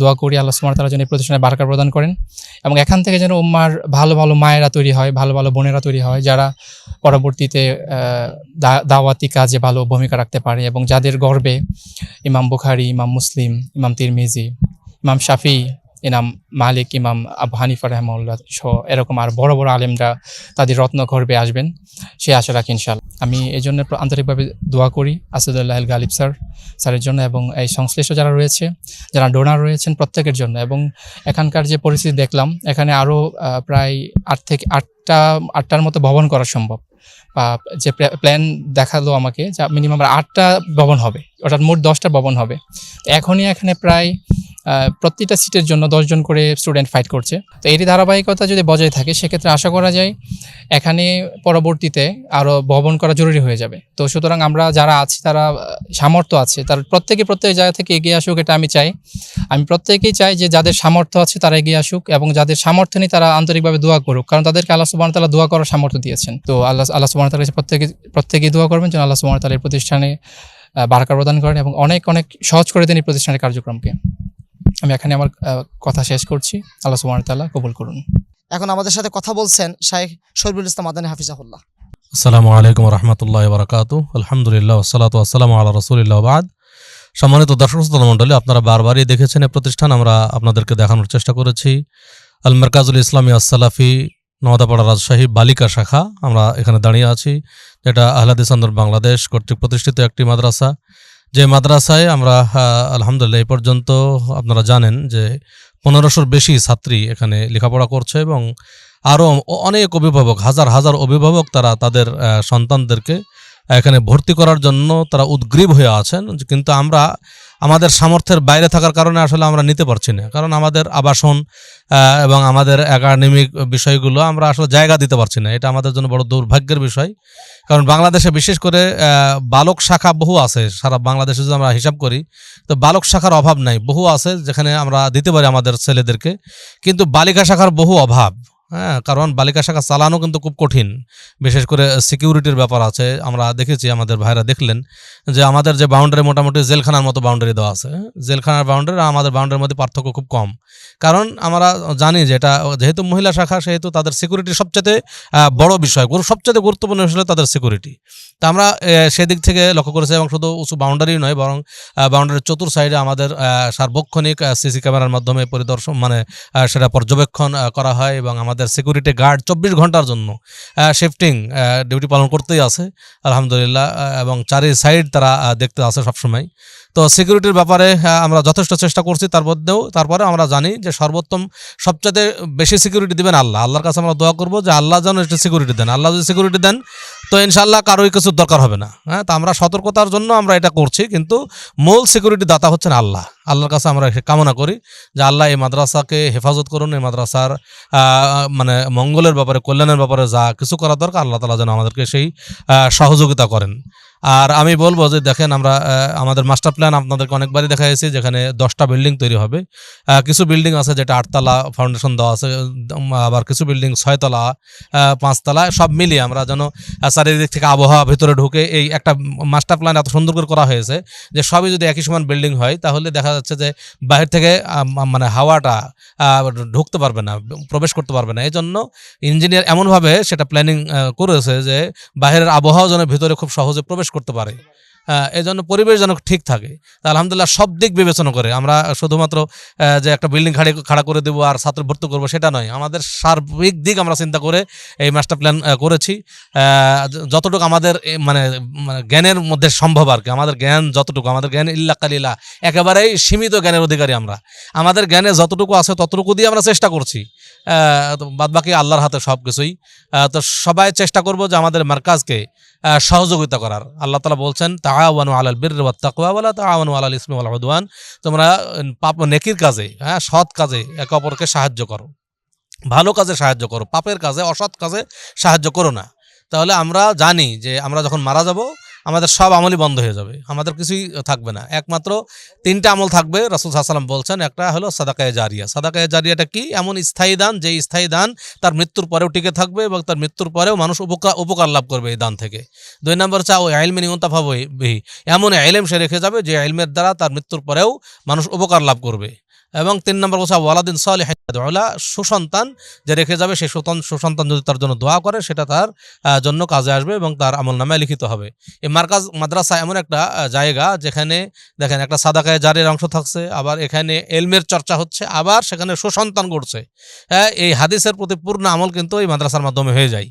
দোয়া করি আল্লাহ সুবহানাহু ওয়া তাআলা যেন এই প্রতিষ্ঠানে বারাকা প্রদান করেন এবং এখান থেকে যেন উম্মার ভালো ভালো মায়েরা তৈরি হয়, ভালো ভালো বোনেরা তৈরি হয়, যারা পরবর্তীতে দাওয়াতি কাজে ভালো ভূমিকা রাখতে পারে এবং যাদের গর্বে ইমাম বুখারী, ইমাম মুসলিম, ইমাম তিরমিজি, ইমাম শাফি, ইমাম মালিক, ইমাম আবু হানিফা রাহিমাহুল্লাহ সহ এরকম আর বড় বড় আলেমরা তাদের রত্ন গর্বে আসবেন, সে আশা রাখি ইনশাআল্লাহ। আমি এই জন্য আন্তরিকভাবে দোয়া করি আসাদুল্লাহ আল গালিব স্যারের জন্য এবং এই সংশ্লিষ্ট যারা রয়েছে, যারা ডোনার রয়েছেন প্রত্যেকের জন্য। এবং এখানকার যে পরিস্থিতি দেখলাম, এখানে আরও প্রায় 8 থেকে 8টার মতো ভবন করা সম্ভব। যে প্ল্যান দেখালো আমাকে, যা মিনিমাম 8টা ভবন হবে, অর্থাৎ মোট 10টা ভবন হবে। এখনই এখানে প্রায় প্রতিটা সিটের জন্য 10 জন করে স্টুডেন্ট ফাইট করছে। তো এরই ধারাবাহিকতা যদি বজায় থাকে সেক্ষেত্রে আশা করা যায় এখানে পরবর্তীতে আরও ভবন করা জরুরি হয়ে যাবে। তো সুতরাং আমরা যারা আছি, তারা সামর্থ্য আছে, তার প্রত্যেক জায়গা থেকে এগিয়ে আসুক, এটা আমি চাই। আমি প্রত্যেকেই চাই যে যাদের সামর্থ্য আছে তারা এগিয়ে আসুক এবং যাদের সামর্থ্য নেই তারা আন্তরিকভাবে দোয়া করুক, কারণ তাদেরকে আল্লাহ সুবহানাহু ওয়া তাআলা দোয়া করার সামর্থ্য দিয়েছেন। তো আল্লাহ সুবহানাহু ওয়া তাআলা প্রত্যেকেই দোয়া করবেন যেন আল্লাহ সুবহানাহু ওয়া তাআলা এই প্রতিষ্ঠানে বারাকা প্রদান করেন এবং অনেক সহজ করে দেন এই প্রতিষ্ঠানের কার্যক্রমকে। আমি এখানে আমার কথা শেষ করছি। আল্লাহ সুবহানাহু ওয়া তাআলা কবুল করুন। এখন আমাদের সাথে কথা বলছেন শাইখ শরীফুল ইসলাম মাদানী হাফিজাহুল্লাহ। আসসালামু আলাইকুম ওয়া রাহমাতুল্লাহি ওয়া বারাকাতুহু। আলহামদুলিল্লাহ ওয়াসসালাতু ওয়াসসালামু আলা রাসূলিল্লাহ ওয়া বাদ। সম্মানিত দর্শক শ্রোতা মণ্ডলী, আপনারা বারবারই দেখেছেন এই প্রতিষ্ঠান, আমরা আপনাদেরকে দেখানোর চেষ্টা করেছি। আল মারকাজুল ইসলামী আসসালাফি, নওদাপাড়া, রাজশাহী বালিকা শাখা। আমরা এখানে দাঁড়িয়ে আছি, যেটা আহলে হাদিস আন্দোলন বাংলাদেশ কর্তৃক প্রতিষ্ঠিত একটি মাদ্রাসা। যে মাদ্রাসায় আমরা আলহামদুলিল্লাহ এই পর্যন্ত আপনারা জানেন যে 1500-র বেশি ছাত্রী এখানে লেখাপড়া করছে এবং আরও অনেক অভিভাবক, হাজার হাজার অভিভাবক তারা তাদের সন্তানদেরকে এখানে ভর্তি করার জন্য তারা উদ্গ্রীব হয়ে আছেন। কিন্তু আমরা আমাদের সামর্থ্যের বাইরে থাকার কারণে আসলে আমরা নিতে পারছি না, কারণ আমাদের আবাসন এবং আমাদের একাডেমিক বিষয়গুলো আমরা আসলে জায়গা দিতে পারছি না। এটা আমাদের জন্য বড় দুর্ভাগ্যের বিষয়, কারণ বাংলাদেশে বিশেষ করে বালক শাখা বহু আছে। সারা বাংলাদেশে যদি আমরা হিসাব করি তো বালক শাখার অভাব নাই, বহু আছে যেখানে আমরা দিতে পারি আমাদের ছেলেদেরকে, কিন্তু বালিকা শাখার বহু অভাব। হ্যাঁ, কারণ বালিকা শাখা চালানো কিন্তু খুব কঠিন, বিশেষ করে সিকিউরিটির ব্যাপার আছে। আমরা দেখেছি, আমাদের ভাইরা দেখলেন যে আমাদের যে বাউন্ডারি মোটামুটি জেলখানার মতো বাউন্ডারি দেওয়া আছে। জেলখানার বাউন্ডারি আর আমাদের বাউন্ডারির মধ্যে পার্থক্য খুব কম, কারণ আমরা জানি যে এটা যেহেতু মহিলা শাখা, সেহেতু তাদের সিকিউরিটি সবচেয়ে বড় বিষয়, সবচেয়ে গুরুত্বপূর্ণ বিষয় তাদের সিকিউরিটি। তা আমরা সেদিক থেকে লক্ষ্য করেছি এবং শুধু উঁচু বাউন্ডারি নয়, বরং বাউন্ডারির চতুর সাইডে আমাদের সার্বক্ষণিক সিসি ক্যামেরার মাধ্যমে পরিদর্শন সেটা পর্যবেক্ষণ করা হয় এবং আমাদের সিকিউরিটি গার্ড 24 ঘন্টার জন্য শিফটিং ডিউটি পালন করতেই আছে আলহামদুলিল্লাহ, এবং চারি সাইড তারা দেখতে আসে সবসময়। তো সিকিউরিটির ব্যাপারে আমরা যথেষ্ট চেষ্টা করছি, তারপরে আমরা জানি যে সর্বোত্তম সবচেয়ে বেশি সিকিউরিটি দিবেন আল্লাহ। আল্লাহর কাছে আমরা দোয়া করবো যে আল্লাহ যেন এটা সিকিউরিটি দেন। আল্লাহ যদি সিকিউরিটি দেন তো ইনশাআল্লাহ কারোই কিছুর দরকার হবে না। হ্যাঁ, তা আমরা সতর্কতার জন্য আমরা এটা করছি, কিন্তু মূল সিকিউরিটি দাতা হচ্ছেন আল্লাহ। আল্লাহর কাছে আমরা কামনা করি যে আল্লাহ এই মাদ্রাসাকে হেফাজত করুন, এই মাদ্রাসার মানে মঙ্গলের ব্যাপারে, কল্যাণের ব্যাপারে যা কিছু করা দরকার আল্লাহ তাআলা যেন আমাদেরকে সেই সহযোগিতা করেন। আর আমি বলবো যে দেখেন, আমরা আমাদের মাস্টার প্ল্যান আপনাদেরকে অনেকবারই দেখা গেছে, যেখানে 10টা বিল্ডিং তৈরি হবে। কিছু বিল্ডিং আছে যেটা 8তলা ফাউন্ডেশন দেওয়া আছে, আবার কিছু বিল্ডিং 6তলা, 5তলা, সব মিলিয়ে আমরা যেন চারিদিক থেকে আবহাওয়া ভিতরে ঢুকে এই একটা মাস্টার প্ল্যান এত সুন্দর করে করা হয়েছে যে সবই যদি একই সমান বিল্ডিং হয় তাহলে দেখা যাচ্ছে যে বাহির থেকে মানে হাওয়াটা ঢুকতে পারবে না, প্রবেশ করতে পারবে না। এই জন্য ইঞ্জিনিয়ার এমনভাবে সেটা প্ল্যানিং করেছে যে বাইরের আবহাওয়া যেন ভিতরে খুব সহজে প্রবেশ করতে পারে, এই জন্য পরিবেশ যেন ঠিক থাকে। তা আলহামদুলিল্লাহ সব দিক বিবেচনা করে আমরা শুধুমাত্র যে একটা বিল্ডিং খাড়া করে দেবো আর ছাত্র ভর্তি করবো সেটা নয়, আমাদের সার্বিক দিক আমরা চিন্তা করে এই মাস্টার প্ল্যান করেছি। যতটুকু আমাদের মানে জ্ঞানের মধ্যে সম্ভব আর কি, আমাদের জ্ঞান যতটুকু, আমাদের জ্ঞান ইল্লা কালিলা, একেবারেই সীমিত জ্ঞানের অধিকারী আমরা। আমাদের জ্ঞানে যতটুকু আছে ততটুকু দিয়ে আমরা চেষ্টা করছি, বাদবাকি আল্লাহর হাতে সব কিছুই। তো সবাই চেষ্টা করব যে আমাদের মার্কাজকে সহযোগিতা করার। আল্লাহ তাআলা বলছেন তাআওয়ানু আলাল বিররি ওয়াত তাকওয়া ওয়ালা তাআওয়ানু আলাল ইসমি ওয়াল উদওয়ান, তোমরা নেকির কাজে, সৎ কাজে একে অপরকে সাহায্য করো, ভালো কাজে সাহায্য করো, পাপের কাজে, অসৎ কাজে সাহায্য করো না। তাহলে আমরা জানি যে আমরা যখন মারা যাব আমাদের সব আমলই বন্ধ হয়ে যাবে, আমাদের কিছুই থাকবে না। একমাত্র 3টা আমল থাকবে, রাসূল সাল্লাল্লাহু আলাইহি ওয়াসাল্লাম বলছেন। একটা হলো সাদাকায়ে জারিয়া। সাদাকায়ে জারিয়াটা কি? এমন স্থায়ী দান, যে স্থায়ী দান তার মৃত্যুর পরেও টিকে থাকবে এবং তার মৃত্যুর পরেও মানুষ উপকার লাভ করবে এই দান থেকে। 2 নম্বর হচ্ছে ওই ইলমিন ইউনতাফা বিহি, এমন ইলম সে রেখে যাবে যে ইলমের দ্বারা তার মৃত্যুর পরেও মানুষ উপকার লাভ করবে। এবং 3 নম্বর বলছে ওয়ালাদিন সালিহিন ইয়াদউলা, সুসন্তান যে রেখে যাবে, সেই সুসন্তান যদি তার জন্য দোয়া করে সেটা তার জন্য কাজে আসবে এবং তার আমলনামায় লিখিত হবে। এই মাদ্রাসা এমন একটা জায়গা যেখানে দেখেন একটা সাদাকায়ে জারির অংশ থাকছে, আবার এখানে ইলমের চর্চা হচ্ছে, আবার সেখানে সুসন্তান ঘটছে। এই হাদিসের প্রতি পূর্ণ আমল কিন্তু এই মাদ্রাসার মাধ্যমে হয়ে যায়।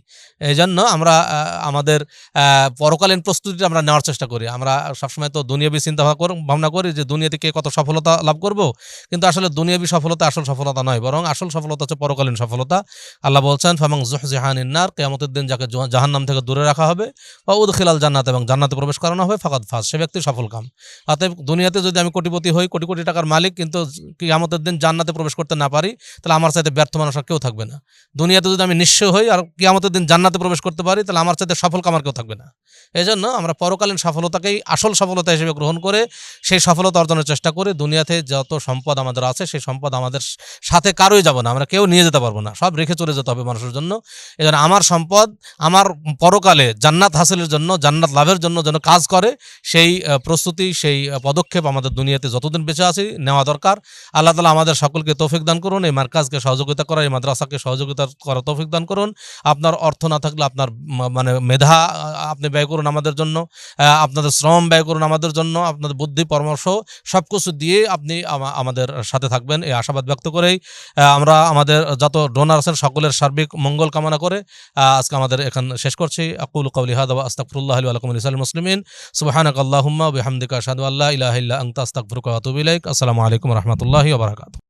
এই জন্য আমরা আমাদের পরকালীন প্রস্তুতিটা আমরা নেওয়ার চেষ্টা করি। আমরা সবসময় তো দুনিয়াবি চিন্তা ভাবনা করি যে দুনিয়াতে কে কত সফলতা লাভ করব, কিন্তু আসলে দুনিয়াবি সফলতা আসল সফলতা নয়, বরং আসল সফলতা হচ্ছে পরকালীন সফলতা। আল্লাহ বলছেন ফামান যুহজিহা আনিন নার, কিয়ামতের দিন যাকে জাহান্নাম থেকে দূরে রাখা হবে, বা উদখিলাল জান্নাত, এবং জান্নাতে প্রবেশ করানো হবে, ফাকাদ ফাজ, সে ব্যক্তি সফল কাম। অতএব দুনিয়াতে যদি আমি কোটিপতি হই, কোটি কোটি টাকার মালিক, কিন্তু কিয়ামতের দিন জান্নাতে প্রবেশ করতে না পারি, তাহলে আমার চাইতে ব্যর্থ মানুষ আর কেউ থাকবে না। দুনিয়াতে যদি আমি নিঃস্ব হই আর কিয়ামতের দিন জান্নাতে প্রবেশ করতে পারি, তাহলে আমার চাইতে সফল কাম আর কেউ থাকবে না। এই জন্য আমরা পরকালীন সফলতাকেই আসল সফলতা হিসেবে গ্রহণ করে সেই সফলতা অর্জনের চেষ্টা করি। দুনিয়াতে যত সম্পদ আমাদের আছে সেই সম্পদ আমাদের সাথে কারোই যাব না, আমরা কেউ নিয়ে যেতে পারবো না, সব রেখে চলে যেতে হবে মানুষের জন্য। এই জন্য আমার সম্পদ আমার পরকালে জান্নাত হাসিলের জন্য, জান্নাত লাভের জন্য যেন কাজ করে, সেই প্রস্তুতি, সেই পদক্ষেপ আমাদের দুনিয়াতে যতদিন বেঁচে আছি নেওয়া দরকার। আল্লাহ তাআলা আমাদের সকলকে তৌফিক দান করুন, এই মার্কাজকে সহযোগিতা করা, এই মাদ্রাসাকে সহযোগিতা করার তৌফিক দান করুন। আপনার অর্থ না থাকলে আপনার মানে মেধা আপনি ব্যয় করুন আমাদের জন্য, আপনাদের শ্রম ব্যয় করুন আমাদের জন্য, আপনাদের বুদ্ধি পরামর্শ সব কিছু দিয়ে আপনি আমাদের সাথে থাকবেন, এই আশাবাদ ব্যক্ত করেই আমরা আমাদের যত ডোনার আছেন সকলের সার্বিক মঙ্গল কামনা করে আজকে আমাদের এখানে শেষ করছি। আকুলু কওলি হাযা ওয়া আস্তাগফিরুল্লাহ লি ওয়া লাকুম ওয়া লিসাইরিল মুসলিমিন। সুবহানাকাল্লাহুম্মা ওয়া বিহামদিকা আশহাদু আল্লা ইলাহা ইল্লা আনতা আস্তাগফিরুকা ওয়া আতুবু ইলাইক। আসসালামু আলাইকুম ওয়া রাহমাতুল্লাহি ওয়া বারাকাতুহু।